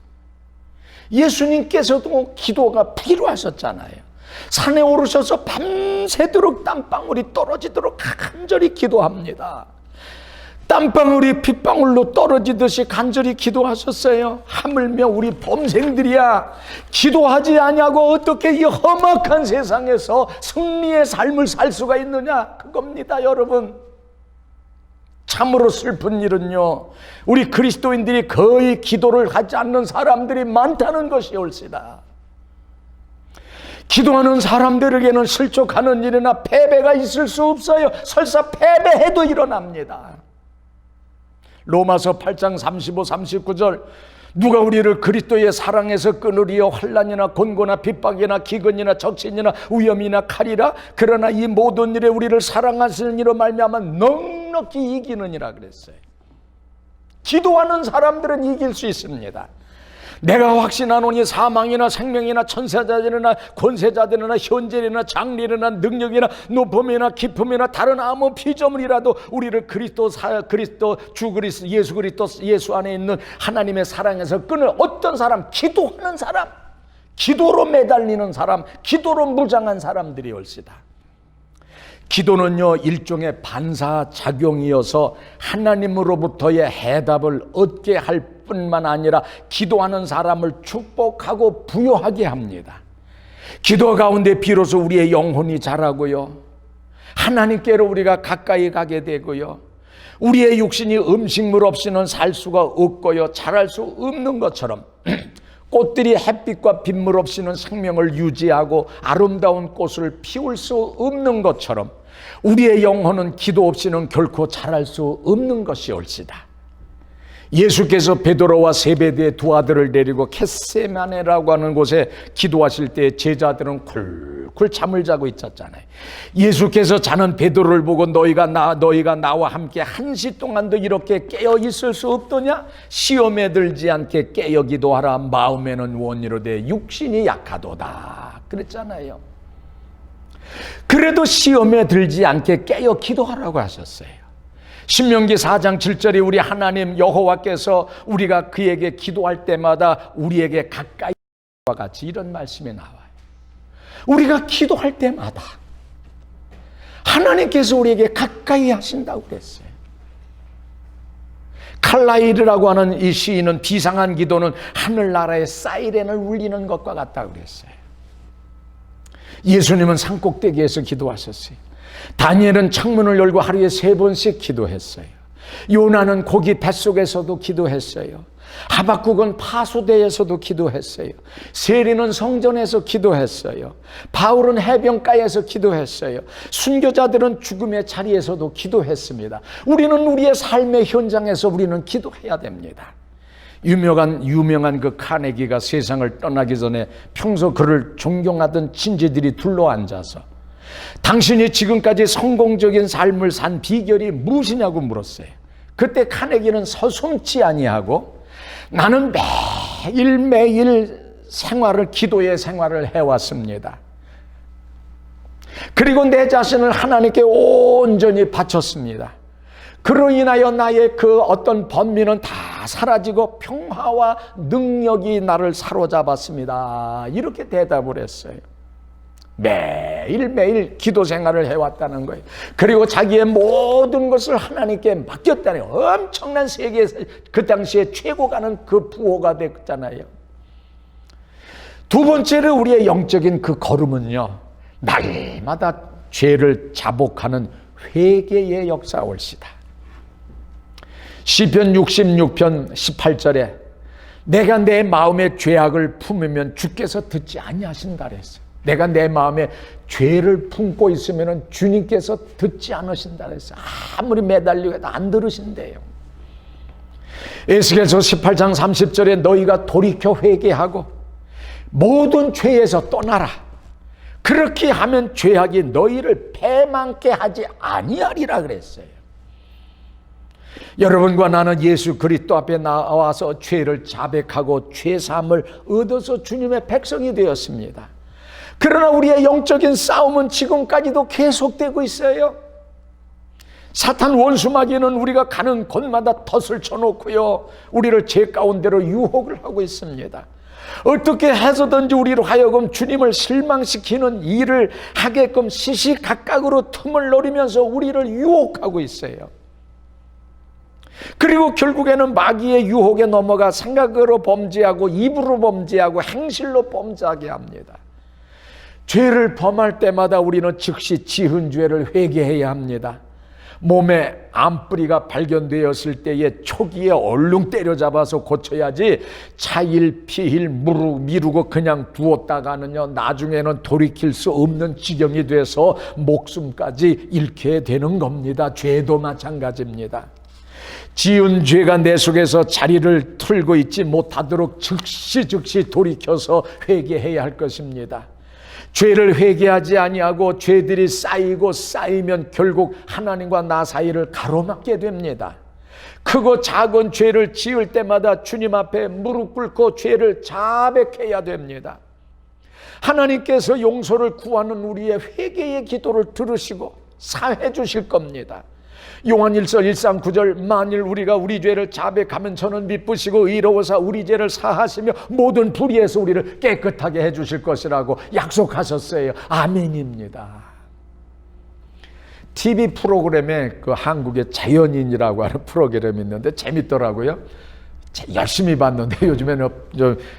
예수님께서도 기도가 필요하셨잖아요. 산에 오르셔서 밤새도록 땀방울이 떨어지도록 간절히 기도합니다. 땀방울이 핏방울로 떨어지듯이 간절히 기도하셨어요. 하물며 우리 범생들이야 기도하지 아니하고 어떻게 이 험악한 세상에서 승리의 삶을 살 수가 있느냐, 그겁니다. 여러분, 참으로 슬픈 일은요, 우리 그리스도인들이 거의 기도를 하지 않는 사람들이 많다는 것이 옳시다. 기도하는 사람들에게는 실족하는 일이나 패배가 있을 수 없어요. 설사 패배해도 일어납니다. 로마서 8장 35, 39절, 누가 우리를 그리스도의 사랑에서 끊으리요? 환난이나 곤고나 핍박이나 기근이나 적신이나 위험이나 칼이라. 그러나 이 모든 일에 우리를 사랑하시는 이로 말미암아 넉넉히 이기느니라 그랬어요. 기도하는 사람들은 이길 수 있습니다. 내가 확신하노니 사망이나 생명이나 천사자들이나 권세자들이나 현재이나 장래이나 능력이나 높음이나 깊음이나 다른 아무 피조물이라도 우리를 예수 안에 있는 하나님의 사랑에서 끊을 어떤 사람, 기도하는 사람, 기도로 매달리는 사람, 기도로 무장한 사람들이 올시다. 기도는요, 일종의 반사작용이어서 하나님으로부터의 해답을 얻게 할 뿐만 아니라 기도하는 사람을 축복하고 부여하게 합니다. 기도 가운데 비로소 우리의 영혼이 자라고요, 하나님께로 우리가 가까이 가게 되고요, 우리의 육신이 음식물 없이는 살 수가 없고요, 자랄 수 없는 것처럼 꽃들이 햇빛과 빗물 없이는 생명을 유지하고 아름다운 꽃을 피울 수 없는 것처럼 우리의 영혼은 기도 없이는 결코 자랄 수 없는 것이 옳시다. 예수께서 베드로와 세베대의 두 아들을 데리고 겟세마네라고 하는 곳에 기도하실 때 제자들은 쿨쿨 잠을 자고 있었잖아요. 예수께서 자는 베드로를 보고 너희가 나와 함께 1시 동안도 이렇게 깨어 있을 수 없더냐? 시험에 들지 않게 깨어 기도하라. 마음에는 원이로되 육신이 약하도다 그랬잖아요. 그래도 시험에 들지 않게 깨어 기도하라고 하셨어요. 신명기 4장 7절에 우리 하나님 여호와께서 우리가 그에게 기도할 때마다 우리에게 가까이 와 같이 이런 말씀이 나와요. 우리가 기도할 때마다 하나님께서 우리에게 가까이 하신다고 그랬어요. 칼라일이라고 하는 이 시인은 비상한 기도는 하늘나라의 사이렌을 울리는 것과 같다고 그랬어요. 예수님은 산꼭대기에서 기도하셨어요. 다니엘은 창문을 열고 하루에 3번씩 기도했어요. 요나는 고기 뱃속에서도 기도했어요. 하박국은 파수대에서도 기도했어요. 세리는 성전에서 기도했어요. 바울은 해변가에서 기도했어요. 순교자들은 죽음의 자리에서도 기도했습니다. 우리는 우리의 삶의 현장에서 우리는 기도해야 됩니다. 유명한 그 카네기가 세상을 떠나기 전에 평소 그를 존경하던 친지들이 둘러앉아서 당신이 지금까지 성공적인 삶을 산 비결이 무엇이냐고 물었어요. 그때 카네기는 서슴지 아니하고 나는 매일매일 기도의 생활을 해왔습니다. 그리고 내 자신을 하나님께 온전히 바쳤습니다. 그로 인하여 나의 그 어떤 번민은 다 사라지고 평화와 능력이 나를 사로잡았습니다. 이렇게 대답을 했어요. 매일매일 기도 생활을 해왔다는 거예요. 그리고 자기의 모든 것을 하나님께 맡겼다는 거예요. 엄청난 세계에서 그 당시에 최고 가는 그 부호가 됐잖아요. 두 번째로 우리의 영적인 그 걸음은요, 날마다 죄를 자복하는 회개의 역사올시다. 시편 66편 18절에 내가 내 마음에 죄악을 품으면 주께서 듣지 아니하신다 그랬어요. 내가 내 마음에 죄를 품고 있으면 주님께서 듣지 않으신다 그랬어요. 아무리 매달리고 해도 안 들으신대요. 에스겔서 18장 30절에 너희가 돌이켜 회개하고 모든 죄에서 떠나라. 그렇게 하면 죄악이 너희를 패망케 하지 아니하리라 그랬어요. 여러분과 나는 예수 그리스도 앞에 나와서 죄를 자백하고 죄사함을 얻어서 주님의 백성이 되었습니다. 그러나 우리의 영적인 싸움은 지금까지도 계속되고 있어요. 사탄 원수마귀는 우리가 가는 곳마다 덫을 쳐놓고요, 우리를 죄 가운데로 유혹을 하고 있습니다. 어떻게 해서든지 우리로 하여금 주님을 실망시키는 일을 하게끔 시시각각으로 틈을 노리면서 우리를 유혹하고 있어요. 그리고 결국에는 마귀의 유혹에 넘어가 생각으로 범죄하고 입으로 범죄하고 행실로 범죄하게 합니다. 죄를 범할 때마다 우리는 즉시 지은 죄를 회개해야 합니다. 몸에 암뿌리가 발견되었을 때에 초기에 얼른 때려잡아서 고쳐야지 차일 피일 미루고 그냥 두었다가는요, 나중에는 돌이킬 수 없는 지경이 돼서 목숨까지 잃게 되는 겁니다. 죄도 마찬가지입니다. 지은 죄가 내 속에서 자리를 틀고 있지 못하도록 즉시 돌이켜서 회개해야 할 것입니다. 죄를 회개하지 아니하고 죄들이 쌓이면 결국 하나님과 나 사이를 가로막게 됩니다. 크고 작은 죄를 지을 때마다 주님 앞에 무릎 꿇고 죄를 자백해야 됩니다. 하나님께서 용서를 구하는 우리의 회개의 기도를 들으시고 사해 주실 겁니다. 요한일서 1장 9절 만일 우리가 우리 죄를 자백하면 저는 미쁘시고 의로우사 우리 죄를 사하시며 모든 불의에서 우리를 깨끗하게 해주실 것이라고 약속하셨어요. 아멘입니다. TV 프로그램에 그 한국의 자연인이라고 하는 프로그램이 있는데 재밌더라고요. 열심히 봤는데 요즘에는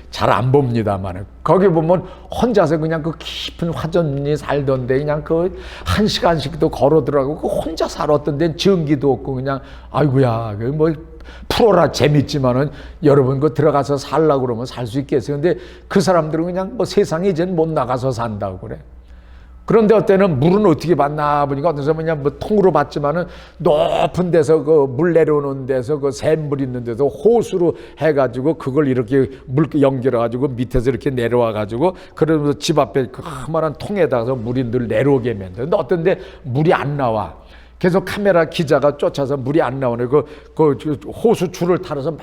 잘 안 봅니다만 거기 보면 혼자서 그냥 그 깊은 화전이 살던데 그냥 그 1시간씩도 걸어 들어가고 그 혼자 살았던 데는 전기도 없고 그냥 아이고야 뭐 프로라 재밌지만은 여러분 그 들어가서 살라고 그러면 살 수 있겠어요. 근데 그 사람들은 그냥 뭐 세상에 이제는 못 나가서 산다고 그래. 그런데 어때는 물은 어떻게 받나 보니까 어떤 사람은 그냥 뭐 통으로 받지만은 높은 데서 그 물 내려오는 데서 그 샘물 있는 데서 호수로 해가지고 그걸 이렇게 물 연결해가지고 밑에서 이렇게 내려와가지고 그러면서 집 앞에 그 커다란 통에다가 물이 늘 내려오게 하면 돼. 근데 어떤 데 물이 안 나와. 계속 카메라 기자가 쫓아서 물이 안 나오네. 그 호수 줄을 타러서 막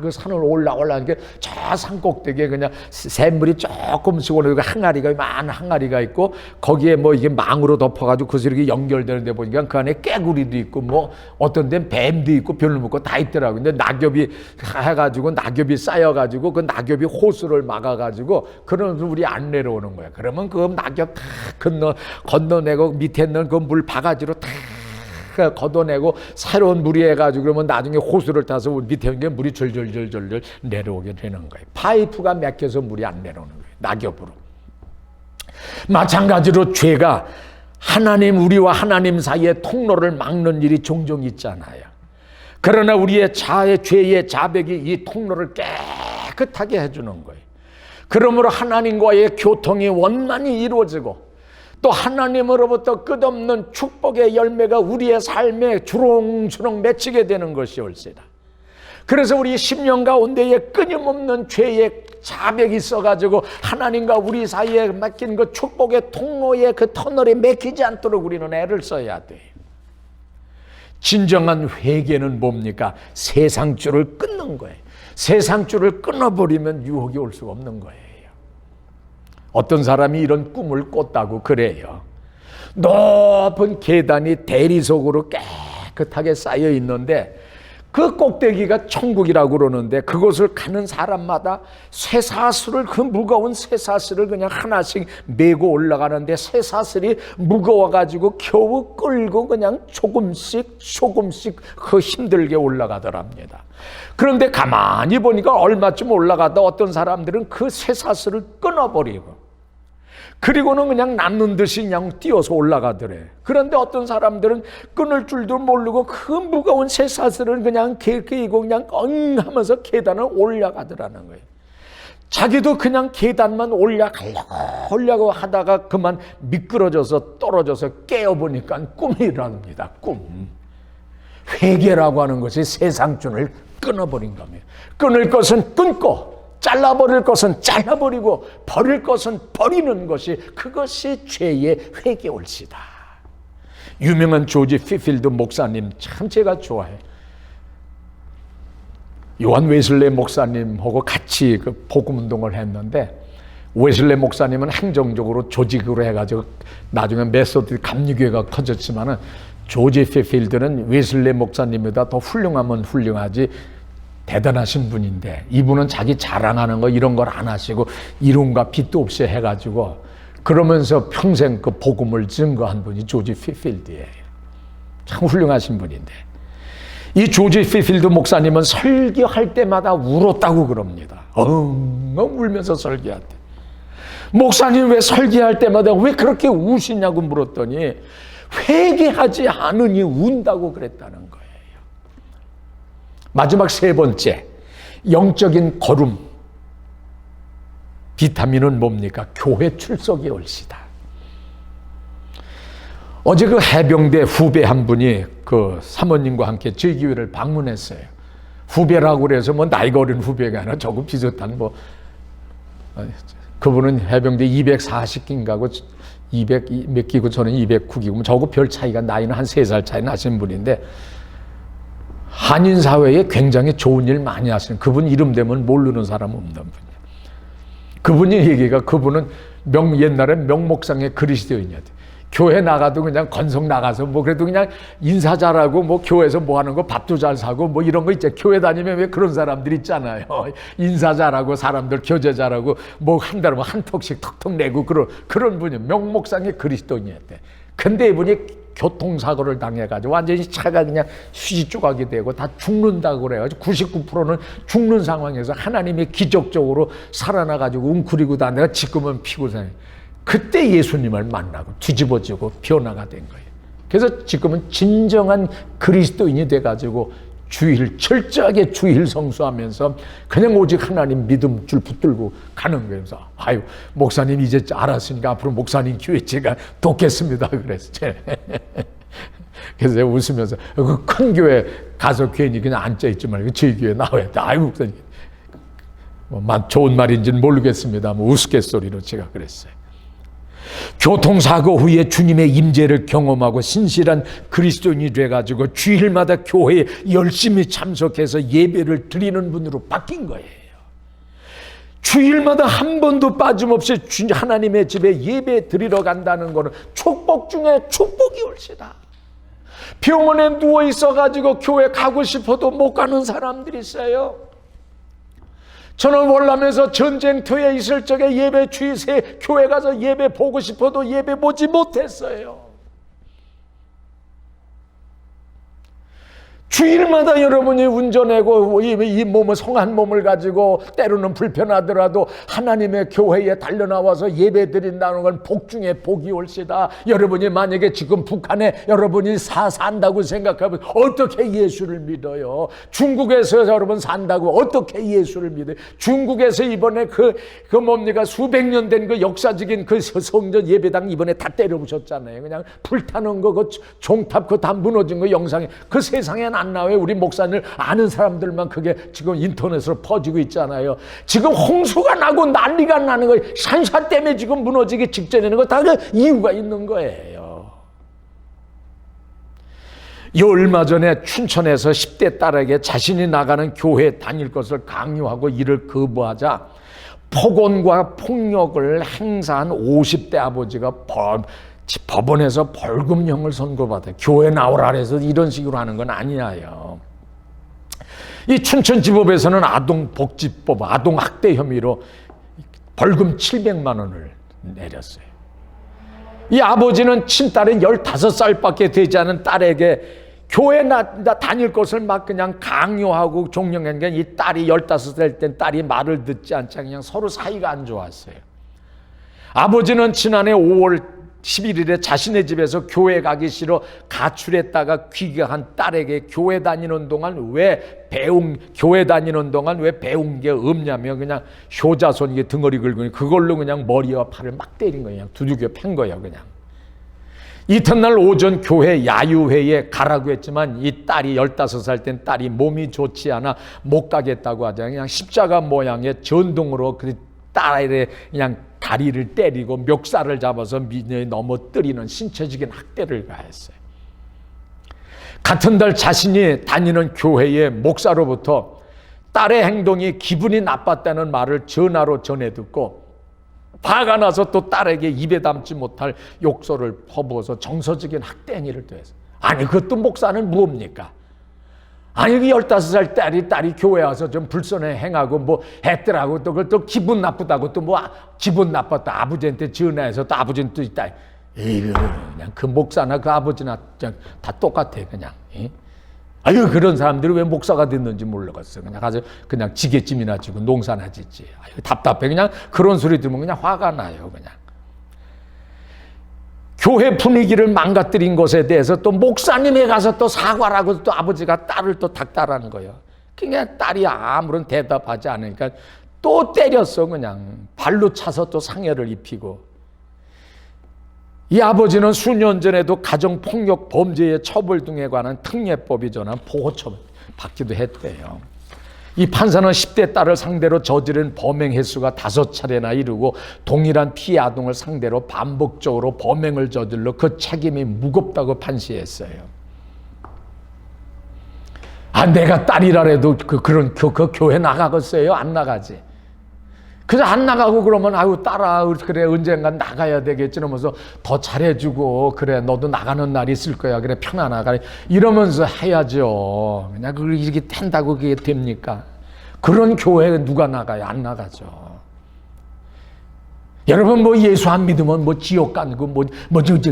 그 산을 올라가니까 저 산 꼭대기에 그냥 샘물이 조금씩 오르고 항아리가 많은 항아리가 있고 거기에 뭐 이게 망으로 덮어가지고 그래서 이렇게 연결되는데 보니까 그 안에 깨구리도 있고 뭐 어떤 데는 뱀도 있고 별로 먹고 다 있더라고. 근데 낙엽이 해가지고 낙엽이 쌓여가지고 그 낙엽이 호수를 막아가지고 그러면서 물이 안 내려오는 거야. 그러면 그 낙엽 다 건너내고 밑에 있는 그 물 바가지로 다 걷어내고 새로운 물이 해가지고 그러면 나중에 호수를 타서 밑에 있는 게 물이 절절절절 내려오게 되는 거예요. 파이프가 막혀서 물이 안 내려오는 거예요. 낙엽으로. 마찬가지로 죄가 우리와 하나님 사이에 통로를 막는 일이 종종 있잖아요. 그러나 우리의 죄의 자백이 이 통로를 깨끗하게 해주는 거예요. 그러므로 하나님과의 교통이 원만히 이루어지고 또 하나님으로부터 끝없는 축복의 열매가 우리의 삶에 주렁주렁 맺히게 되는 것이 올세다. 그래서 우리 10년 가운데에 끊임없는 죄의 자백이 있어가지고 하나님과 우리 사이에 맡긴 그 축복의 통로에 그 터널에 막히지 않도록 우리는 애를 써야 돼요. 진정한 회개는 뭡니까? 세상 줄을 끊는 거예요. 세상 줄을 끊어버리면 유혹이 올 수가 없는 거예요. 어떤 사람이 이런 꿈을 꿨다고 그래요. 높은 계단이 대리석으로 깨끗하게 쌓여 있는데 그 꼭대기가 천국이라고 그러는데 그곳을 가는 사람마다 쇠사슬을, 그 무거운 쇠사슬을 그냥 하나씩 메고 올라가는데 쇠사슬이 무거워가지고 겨우 끌고 그냥 조금씩 그 힘들게 올라가더랍니다. 그런데 가만히 보니까 얼마쯤 올라가다 어떤 사람들은 그 쇠사슬을 끊어버리고 그리고는 그냥 남는 듯이 그냥 뛰어서 올라가더래. 그런데 어떤 사람들은 끊을 줄도 모르고 그 무거운 쇠사슬을 그냥 끼고 그냥 엉 하면서 계단을 올라가더라는 거예요. 자기도 그냥 계단만 올라가려고 하다가 그만 미끄러져서 떨어져서 깨어보니까 꿈이랍니다. 꿈. 회개라고 하는 것이 세상줄을 끊어버린 겁니다. 끊을 것은 끊고 잘라버릴 것은 잘라버리고 버릴 것은 버리는 것이, 그것이 죄의 회개올시다. 유명한 조지 피필드 목사님 참 제가 좋아해요. 요한 웨슬레 목사님하고 같이 그 복음운동을 했는데, 웨슬레 목사님은 행정적으로 조직으로 해가지고 나중에 메소드 감리교회가 커졌지만은 조지 피필드는 웨슬레 목사님보다 더 훌륭하면 훌륭하지 대단하신 분인데, 이분은 자기 자랑하는 거 이런 걸 안 하시고 이론과 빚도 없이 해가지고 그러면서 평생 그 복음을 증거한 분이 조지 피필드예요. 참 훌륭하신 분인데, 이 조지 피필드 목사님은 설교할 때마다 울었다고 그럽니다. 엉엉 울면서 설교한대. 목사님 왜 설교할 때마다 왜 그렇게 우시냐고 물었더니 회개하지 않으니 운다고 그랬다는 거예요. 마지막 세 번째, 영적인 거름, 비타민은 뭡니까? 교회 출석이 올시다. 어제 그 해병대 후배 한 분이 그 사모님과 함께 저희 교회를 방문했어요. 후배라고 그래서 뭐 나이가 어린 후배가 아니라 저거 비슷한 뭐, 그분은 해병대 240기인가고 200 몇 기고 저는 209기고 저거 별 차이가, 나이는 한 3살 차이 나신 분인데 한인 사회에 굉장히 좋은 일 많이 하시는, 그분 이름 되면 모르는 사람 없는 분이에요. 그분이 얘기가, 그분은 옛날에 명목상의 그리스도인이었대요. 교회 나가도 그냥 건성 나가서 뭐 그래도 그냥 인사 잘하고 뭐 교회에서 뭐 하는 거 밥도 잘 사고 뭐 이런 거 있죠. 교회 다니면 왜 그런 사람들 있잖아요. 인사 잘하고 사람들 교제 잘하고 뭐 한 달에 한 턱씩 턱턱 내고 그런 분이 명목상의 그리스도인이었대. 근데 이분이 교통사고를 당해가지고 완전히 차가 그냥 휴지 조각이 되고 다 죽는다고 그래가지고 99%는 죽는 상황에서 하나님이 기적적으로 살아나가지고 웅크리고 다니다가 지금은 피고 사요. 그때 예수님을 만나고 뒤집어지고 변화가 된 거예요. 그래서 지금은 진정한 그리스도인이 돼가지고 철저하게 주일 성수하면서 그냥 오직 하나님 믿음 줄 붙들고 가는 거예요. 그래서 아유, 목사님 이제 알았으니까 앞으로 목사님 교회 제가 돕겠습니다 그랬어요. 그래서 제가 웃으면서 그 큰 교회 가서 괜히 그냥 앉아있지 말고 저희 교회 나와야 돼. 아유, 목사님 뭐 좋은 말인지는 모르겠습니다. 뭐 우스갯소리로 제가 그랬어요. 교통사고 후에 주님의 임재를 경험하고 신실한 그리스도인이 돼가지고 주일마다 교회에 열심히 참석해서 예배를 드리는 분으로 바뀐 거예요. 주일마다 한 번도 빠짐없이 하나님의 집에 예배 드리러 간다는 것은 축복 중에 축복이 올시다. 병원에 누워 있어가지고 교회 가고 싶어도 못 가는 사람들이 있어요. 저는 월남에서 전쟁터에 있을 적에 예배 주일새 교회 가서 예배 보고 싶어도 예배 보지 못했어요. 주일마다 여러분이 운전하고 이 몸을, 성한 몸을 가지고 때로는 불편하더라도 하나님의 교회에 달려나와서 예배 드린다는 건 복 중에 복이 올시다. 여러분이 만약에 지금 북한에 여러분이 산다고 생각하면 어떻게 예수를 믿어요? 중국에서 여러분 산다고 어떻게 예수를 믿어요? 중국에서 이번에 그 뭡니까 수백 년 된 그 역사적인 그 성전 예배당 이번에 다 때려부셨잖아요. 그냥 불타는 거, 그 종탑 그 다 무너진 거 영상에, 그 세상에 안 나와요. 우리 목사님 아는 사람들만 그게 지금 인터넷으로 퍼지고 있잖아요. 지금 홍수가 나고 난리가 나는 거예요. 산사 때문에 지금 무너지기 직전에는 거 다 그 이유가 있는 거예요. 얼마 전에 춘천에서 10대 딸에게 자신이 나가는 교회에 다닐 것을 강요하고 이를 거부하자 폭언과 폭력을 행사한 50대 아버지가 법원에서 벌금형을 선고받아요. 교회 나오라 해서 이런 식으로 하는 건 아니에요. 이 춘천지법에서는 아동복지법, 아동학대 혐의로 벌금 700만 원을 내렸어요. 이 아버지는 친딸은 15살밖에 되지 않은 딸에게 교회 다닐 것을 막 그냥 강요하고 종용한 게, 이 딸이 15살 땐 딸이 말을 듣지 않자 그냥 서로 사이가 안 좋았어요. 아버지는 지난해 5월 11일에 자신의 집에서 교회 가기 싫어 가출했다가 귀가한 딸에게 교회 다니는 동안 왜 배운 게 없냐며 그냥 효자손 이게 등어리 긁으니 그걸로 그냥 머리와 팔을 막 때린 거예요. 그냥 두들겨 팬 거예요. 그냥 이튿날 오전 교회 야유회에 가라고 했지만 이 딸이 15살 땐 딸이 몸이 좋지 않아 못 가겠다고 하자 그냥 십자가 모양의 전동으로 그 딸의 그냥 다리를 때리고 멱살을 잡아서 미녀에 넘어뜨리는 신체적인 학대를 가했어요. 같은 달 자신이 다니는 교회의 목사로부터 딸의 행동이 기분이 나빴다는 말을 전화로 전해 듣고 화가 나서 또 딸에게 입에 담지 못할 욕설을 퍼부어서 정서적인 학대 행위를 또했어요. 아니 그것도 목사는 뭡니까? 아니 15살 딸이 교회 와서 좀 불선해 행하고 뭐 했더라고 또 그걸 또 기분 나쁘다고 또 뭐 기분 나빴다 아버지한테 전화해서 또 아버지는 또 있다. 이거 그냥 그 목사나 그 아버지나 다 똑같아 그냥. 아유 그런 사람들이 왜 목사가 됐는지 모르겠어. 그냥 가서 그냥 지게찜이나 지고 농사나 짓지. 아유 답답해. 그냥 그런 소리 들으면 그냥 화가 나요 그냥. 교회 분위기를 망가뜨린 것에 대해서 또 목사님에 가서 또 사과라고 또 아버지가 딸을 또 닥달하는 거예요. 그냥 딸이 아무런 대답하지 않으니까 또 때렸어. 그냥 발로 차서 또 상해를 입히고. 이 아버지는 수년 전에도 가정폭력 범죄의 처벌 등에 관한 특례법이 전한 보호처분 받기도 했대요. 이 판사는 10대 딸을 상대로 저지른 범행 횟수가 5차례나 이르고 동일한 피해 아동을 상대로 반복적으로 범행을 저질러 그 책임이 무겁다고 판시했어요. 아 내가 딸이라도 그런 교회 나가겠어요? 안 나가지. 그래서 안 나가고 그러면 아유 딸아 그래 언젠간 나가야 되겠지 이러면서 더 잘해주고 그래 너도 나가는 날이 있을 거야 그래 편안하게 이러면서 해야죠. 그냥 그걸 이렇게 된다고 그게 됩니까? 그런 교회에 누가 나가요? 안 나가죠. 여러분 뭐 예수 안 믿으면 뭐 지옥 가고 뭐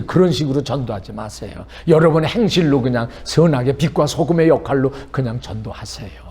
그런 식으로 전도하지 마세요. 여러분의 행실로 그냥 선하게 빛과 소금의 역할로 그냥 전도하세요.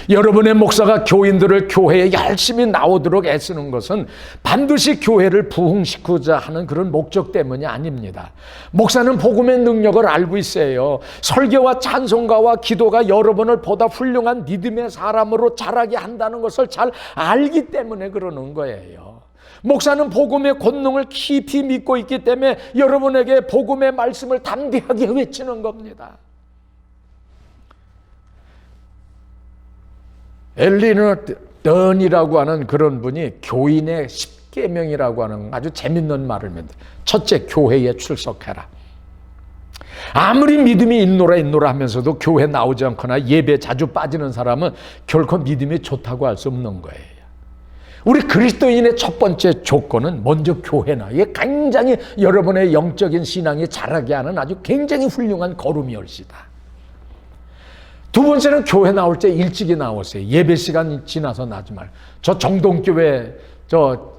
여러분의 목사가 교인들을 교회에 열심히 나오도록 애쓰는 것은 반드시 교회를 부흥시키고자 하는 그런 목적 때문이 아닙니다. 목사는 복음의 능력을 알고 있어요. 설교와 찬송가와 기도가 여러분을 보다 훌륭한 믿음의 사람으로 자라게 한다는 것을 잘 알기 때문에 그러는 거예요. 목사는 복음의 권능을 깊이 믿고 있기 때문에 여러분에게 복음의 말씀을 담대하게 외치는 겁니다. 엘리너 던이라고 하는 그런 분이 교인의 10계명이라고 하는 아주 재밌는 말을 합니다. 첫째, 교회에 출석해라. 아무리 믿음이 있노라 하면서도 교회 나오지 않거나 예배 자주 빠지는 사람은 결코 믿음이 좋다고 할 수 없는 거예요. 우리 그리스도인의 첫 번째 조건은 먼저 교회나 이게 굉장히 여러분의 영적인 신앙이 자라게 하는 아주 굉장히 훌륭한 걸음이올시다. 두 번째는 교회 나올 때 일찍이 나오세요. 예배 시간 지나서 나지 말고. 저 정동교회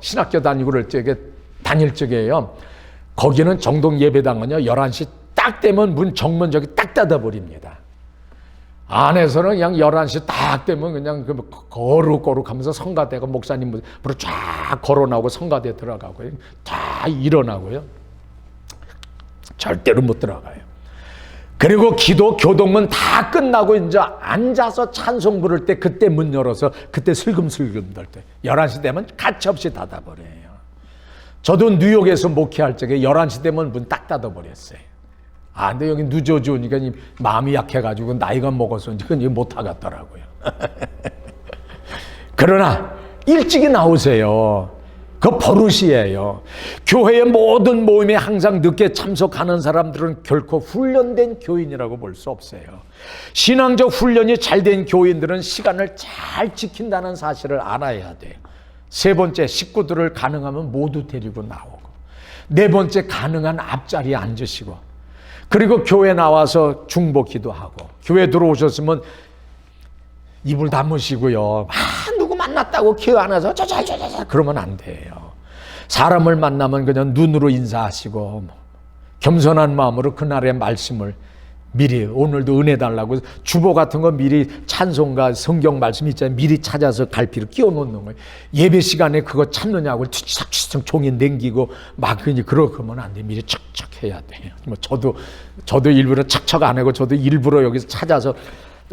신학교 다니고 그럴 적에 다닐 적에요. 거기는 정동 예배당은요 11시 딱 되면 문 정문 저기 딱 닫아버립니다. 안에서는 그냥 11시 딱 되면 그냥 거룩거룩하면서 성가대가 목사님 앞으로 쫙 걸어 나오고 성가대 들어가고요. 다 일어나고요. 절대로 못 들어가요. 그리고 기도 교동문 다 끝나고 이제 앉아서 찬송 부를 때 그때 문 열어서 그때 슬금슬금 들 때 11시 되면 가차없이 닫아버려요. 저도 뉴욕에서 목회할 적에 11시 되면 문 딱 닫아버렸어요. 아 근데 여기 늦어지니까 마음이 약해가지고 나이가 먹어서 이건 못하겠더라고요. 그러나 일찍이 나오세요. 그 버릇이에요. 교회의 모든 모임에 항상 늦게 참석하는 사람들은 결코 훈련된 교인이라고 볼 수 없어요. 신앙적 훈련이 잘된 교인들은 시간을 잘 지킨다는 사실을 알아야 돼요. 세 번째, 식구들을 가능하면 모두 데리고 나오고. 네 번째, 가능한 앞자리에 앉으시고. 그리고 교회 나와서 중보 기도하고. 교회 들어오셨으면 입을 다무시고요. 누구 만났다고 기억 안 해서 저저저저 그러면 안 돼요. 사람을 만나면 그냥 눈으로 인사하시고 겸손한 마음으로 그날의 말씀을 미리, 오늘도 은혜 달라고 주보 같은 거 미리 찬송가 성경 말씀 있잖아요. 미리 찾아서 갈피를 끼워 놓는 거예요. 예배 시간에 그거 찾느냐고 추석추석 종이 남기고 막 그러면 안 돼. 미리 척척 해야 돼요. 뭐 저도 일부러 척척 안 하고 저도 일부러 여기서 찾아서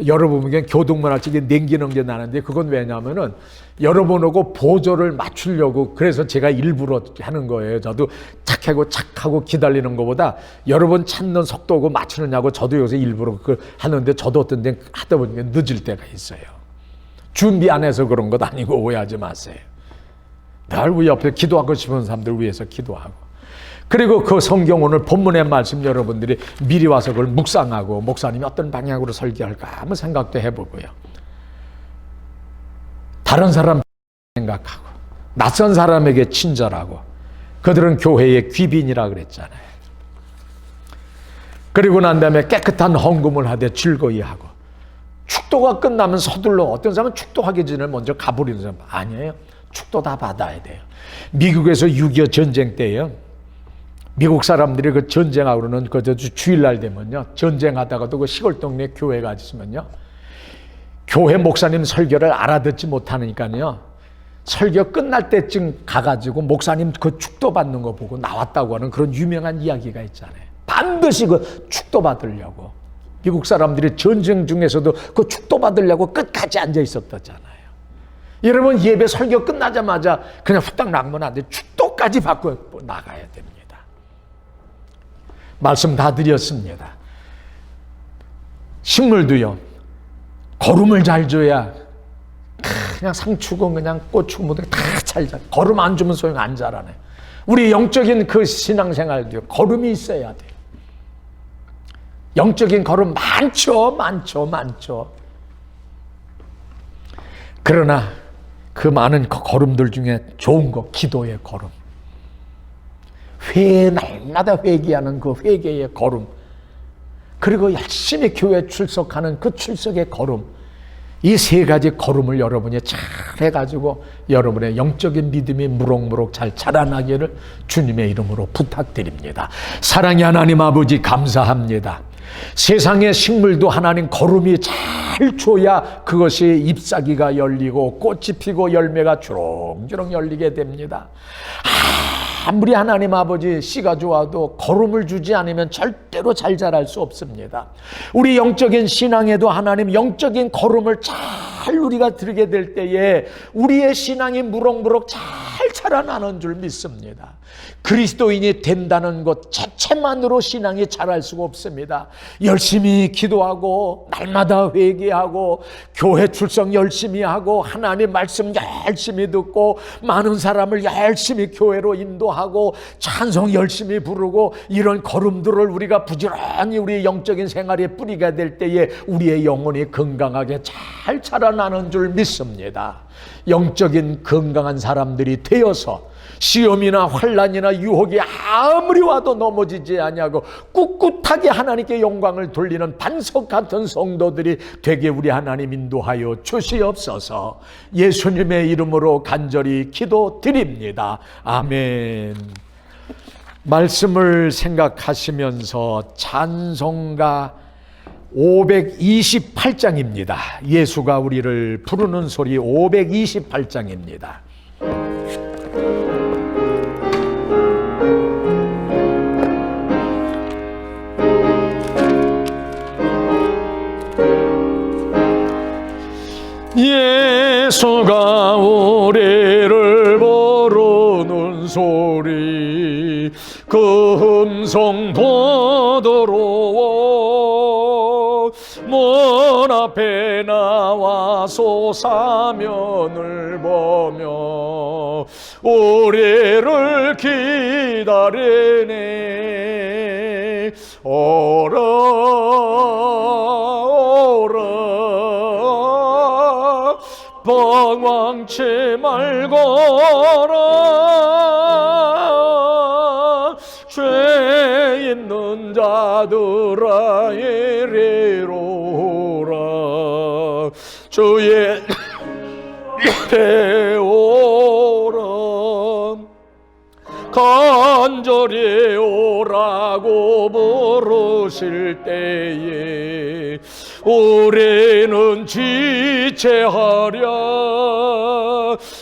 여러분 보기엔 교동문화 쪽에 남기는 게 나는데 그건 왜냐면은 여러분하고 보조를 맞추려고 그래서 제가 일부러 하는 거예요. 저도 착하고 기다리는 것보다 여러분 찾는 속도고 맞추느냐고 저도 요새 일부러 그걸 하는데 저도 어떤 데 하다 보니까 늦을 때가 있어요. 준비 안 해서 그런 것 아니고 오해하지 마세요. 늘 우리 옆에 기도하고 싶은 사람들 위해서 기도하고 그리고 그 성경 오늘 본문의 말씀 여러분들이 미리 와서 그걸 묵상하고 목사님이 어떤 방향으로 설교할까 한번 생각도 해보고요. 다른 사람 생각하고 낯선 사람에게 친절하고 그들은 교회의 귀빈이라 그랬잖아요. 그리고 난 다음에 깨끗한 헌금을 하되 즐거이 하고 축도가 끝나면 서둘러 어떤 사람은 축도하기 전에 먼저 가버리는 사람 아니에요. 축도 다 받아야 돼요. 미국에서 6.25 전쟁 때예요. 미국 사람들이 그 전쟁하고는 그 주일날 되면요. 전쟁하다가도 그 시골 동네 교회가 있으면요. 교회 목사님 설교를 알아듣지 못하니까요. 설교 끝날 때쯤 가가지고 목사님 그 축도 받는 거 보고 나왔다고 하는 그런 유명한 이야기가 있잖아요. 반드시 그 축도 받으려고. 미국 사람들이 전쟁 중에서도 그 축도 받으려고 끝까지 앉아 있었다잖아요. 여러분 예배 설교 끝나자마자 그냥 후딱 나가면 안 돼. 축도까지 받고 나가야 됩니다. 말씀 다 드렸습니다. 식물도요. 거름을 잘 줘야 그냥 상추고 그냥 고추 뭐 다 잘 자. 거름 안 주면 소용 안 자라네. 우리 영적인 그 신앙생활도요. 거름이 있어야 돼요. 영적인 거름 많죠. 그러나 그 많은 거름들 중에 좋은 거 기도의 거름. 날마다 회개하는 그 회개의 거름. 그리고 열심히 교회 출석하는 그 출석의 거름. 이 세 가지 거름을 여러분이 잘 해가지고 여러분의 영적인 믿음이 무럭무럭 잘 자라나기를 주님의 이름으로 부탁드립니다. 사랑의 하나님 아버지 감사합니다. 세상의 식물도 하나님 거름이 잘 줘야 그것이 잎사귀가 열리고 꽃이 피고 열매가 주렁주렁 열리게 됩니다. 아무리 하나님 아버지 씨가 좋아도 거름을 주지 않으면 절대로 잘 자랄 수 없습니다. 우리 영적인 신앙에도 하나님 영적인 거름을 잘 우리가 들게 될 때에 우리의 신앙이 무럭무럭 잘 자라나는 줄 믿습니다. 그리스도인이 된다는 것 자체만으로 신앙이 자랄 수가 없습니다. 열심히 기도하고 날마다 회개하고 교회 출석 열심히 하고 하나님 말씀 열심히 듣고 많은 사람을 열심히 교회로 인도하고 찬송 열심히 부르고 이런 걸음들을 우리가 부지런히 우리 영적인 생활에 뿌리게 될 때에 우리의 영혼이 건강하게 잘 자라나는 줄 믿습니다. 영적인 건강한 사람들이 되어서 시험이나 환난이나 유혹이 아무리 와도 넘어지지 아니하고 꿋꿋하게 하나님께 영광을 돌리는 반석 같은 성도들이 되게 우리 하나님 인도하여 주시옵소서. 예수님의 이름으로 간절히 기도드립니다. 아멘. 말씀을 생각하시면서 찬송가 528장입니다. 예수가 우리를 부르는 소리 528장입니다. 예수가 우리를 부르는 소리 그 음성 보도록 문 앞에 나와서 사면을 보며 우리를 기다리네. 오라 방황치 말거라. 죄 있는 자들아 이리로라. 주의 배오라 간절히 오라고 부르실 때에 우리는 지체하랴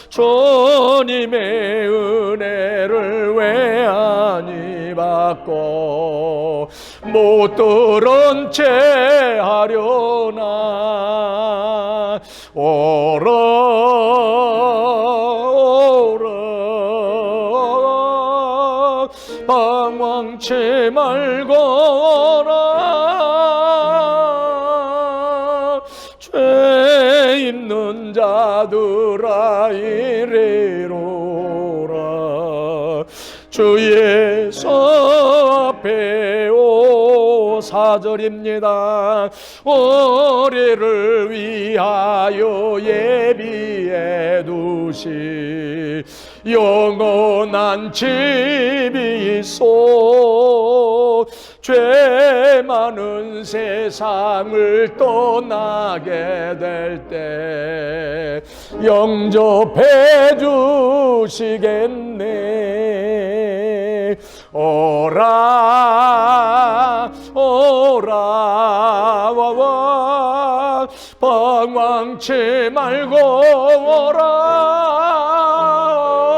주님의 은혜를 왜 아니 받고 못 들은 채 하려나 오라 오라 방황치 말고 오라 죄 있는 자들아 이리로라 주 예수 앞에 오 4절입니다. 우리를 위하여 예비해 두시 영원한 집이 있어 죄 많은 세상을 떠나게 될 때 영접해 주시겠네. 오라 오라 와와 방황치 말고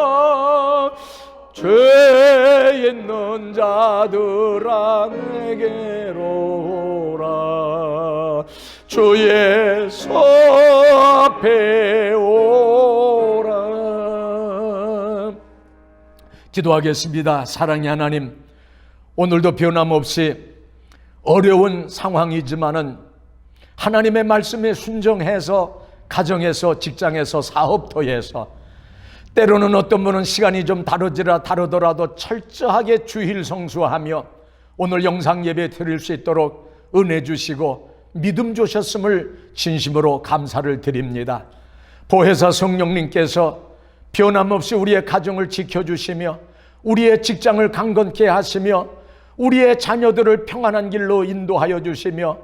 오라 죄 있는 자들아 내게로 오라 주 예수 앞에 오라. 기도하겠습니다. 사랑의 하나님, 오늘도 변함없이 어려운 상황이지만은 하나님의 말씀에 순종해서 가정에서 직장에서 사업터에서 때로는 어떤 분은 시간이 좀 다르더라도 철저하게 주일 성수하며 오늘 영상 예배 드릴 수 있도록 은혜 주시고 믿음 주셨음을 진심으로 감사를 드립니다. 보혜사 성령님께서 변함없이 우리의 가정을 지켜주시며 우리의 직장을 강건케 하시며 우리의 자녀들을 평안한 길로 인도하여 주시며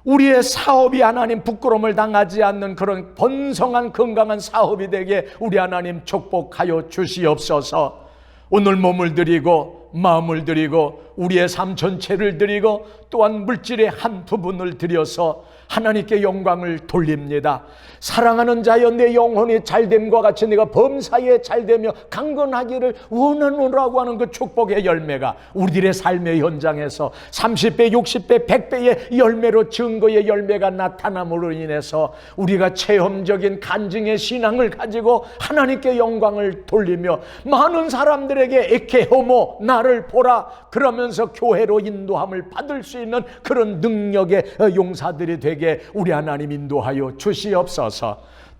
우리의 사업이 하나님 부끄러움을 당하지 않는 그런 번성한 건강한 사업이 되게 우리 하나님 축복하여 주시옵소서. 오늘 몸을 드리고 마음을 드리고 우리의 삶 전체를 드리고 또한 물질의 한 부분을 드려서 하나님께 영광을 돌립니다. 사랑하는 자여 내 영혼이 잘됨과 같이 내가 범사에 잘되며 강건하기를 원하노라고 하는 그 축복의 열매가 우리들의 삶의 현장에서 30배, 60배, 100배의 열매로 증거의 열매가 나타남으로 인해서 우리가 체험적인 간증의 신앙을 가지고 하나님께 영광을 돌리며 많은 사람들에게 에케호모 나를 보라 그러면서 교회로 인도함을 받을 수 있는 그런 능력의 용사들이 되게 우리 하나님 인도하여 주시옵소서.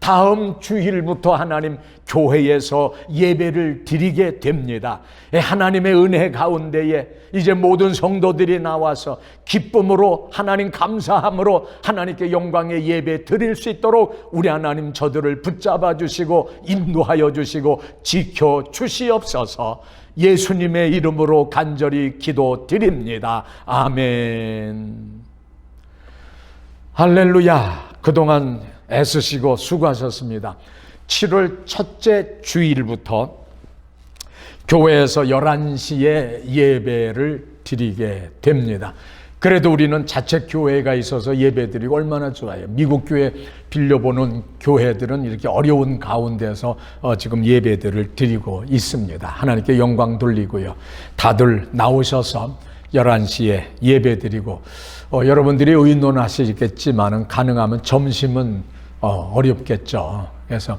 다음 주일부터 하나님 교회에서 예배를 드리게 됩니다. 하나님의 은혜 가운데에 이제 모든 성도들이 나와서 기쁨으로 하나님 감사함으로 하나님께 영광의 예배 드릴 수 있도록 우리 하나님 저들을 붙잡아 주시고 인도하여 주시고 지켜 주시옵소서. 예수님의 이름으로 간절히 기도드립니다. 아멘. 할렐루야. 그동안 애쓰시고 수고하셨습니다. 7월 첫째 주일부터 교회에서 11시에 예배를 드리게 됩니다. 그래도 우리는 자체 교회가 있어서 예배 드리고 얼마나 좋아요. 미국 교회 빌려보는 교회들은 이렇게 어려운 가운데서 지금 예배들을 드리고 있습니다. 하나님께 영광 돌리고요. 다들 나오셔서 11시에 예배 드리고 여러분들이 의논하시겠지만은 가능하면 점심은 어렵겠죠. 그래서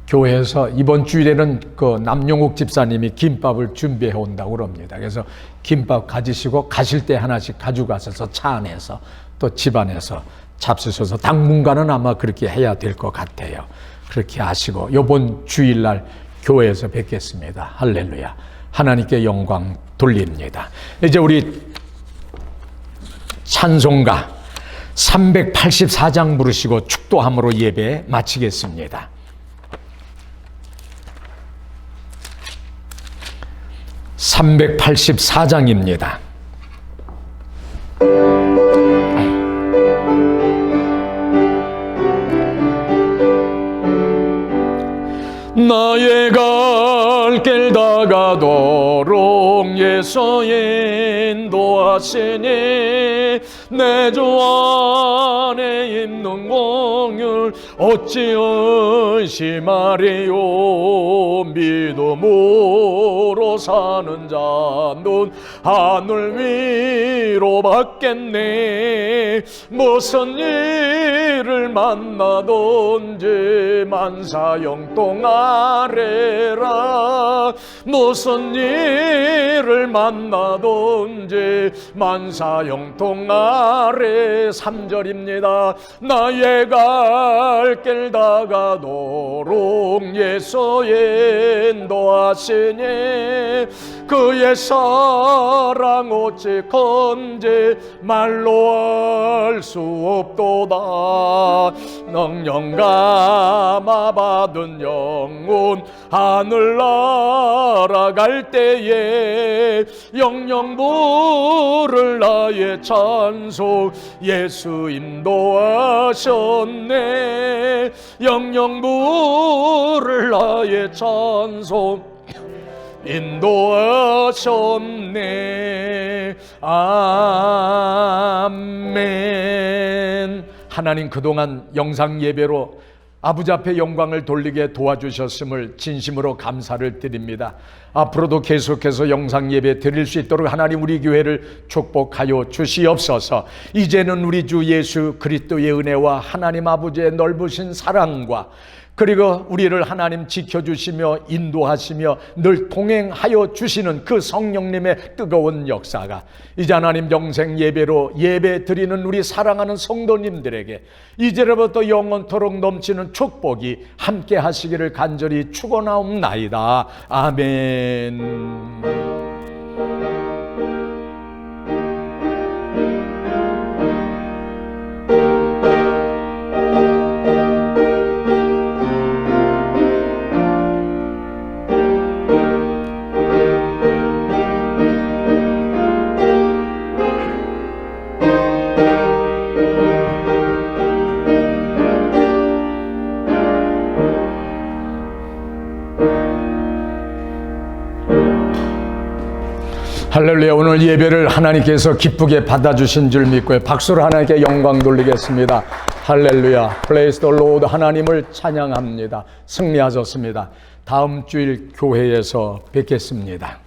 교회에서 이번 주일에는 그 남용욱 집사님이 김밥을 준비해 온다고 그럽니다. 그래서 김밥 가지시고 가실 때 하나씩 가져가셔서 차 안에서 또 집 안에서 잡수셔서 당분간은 아마 그렇게 해야 될 것 같아요. 그렇게 하시고 이번 주일날 교회에서 뵙겠습니다. 할렐루야. 하나님께 영광 돌립니다. 이제 우리 찬송가 384장 부르시고 축도함으로 예배 마치겠습니다. (384장입니다) 나의 갈 길 다가도록 예수 인도하시니 내 주 안에 있는 공을 어찌 의심하리요. 믿음으로 사는 자는 하늘 위로 받겠네. 무슨 일을 만나든지 만사형통 아래라. 무슨 일을 만나든지 만사형통 아래. 3절입니다. 나의 갈 길 다가도록 예수 인도하시니 그의 사랑 어찌 건지 말로 할 수 없도다. 능력 감화 받은 영혼 하늘 날아갈 때에 영영 부를 나의 찬송 예수 인도하셨네. 영영 부를 나의 찬송 인도하셨네. 아멘. 하나님 그동안 영상 예배로 아버지 앞에 영광을 돌리게 도와주셨음을 진심으로 감사를 드립니다. 앞으로도 계속해서 영상 예배 드릴 수 있도록 하나님 우리 교회를 축복하여 주시옵소서. 이제는 우리 주 예수 그리스도의 은혜와 하나님 아버지의 넓으신 사랑과 그리고 우리를 하나님 지켜주시며 인도하시며 늘 동행하여 주시는 그 성령님의 뜨거운 역사가 이제 하나님 영생 예배로 예배 드리는 우리 사랑하는 성도님들에게 이제로부터 영원토록 넘치는 축복이 함께 하시기를 간절히 축원하옵나이다. 아멘. 할렐루야. 오늘 예배를 하나님께서 기쁘게 받아주신 줄 믿고 박수로 하나님께 영광 돌리겠습니다. 할렐루야. Praise the Lord. 하나님을 찬양합니다. 승리하셨습니다. 다음 주일 교회에서 뵙겠습니다.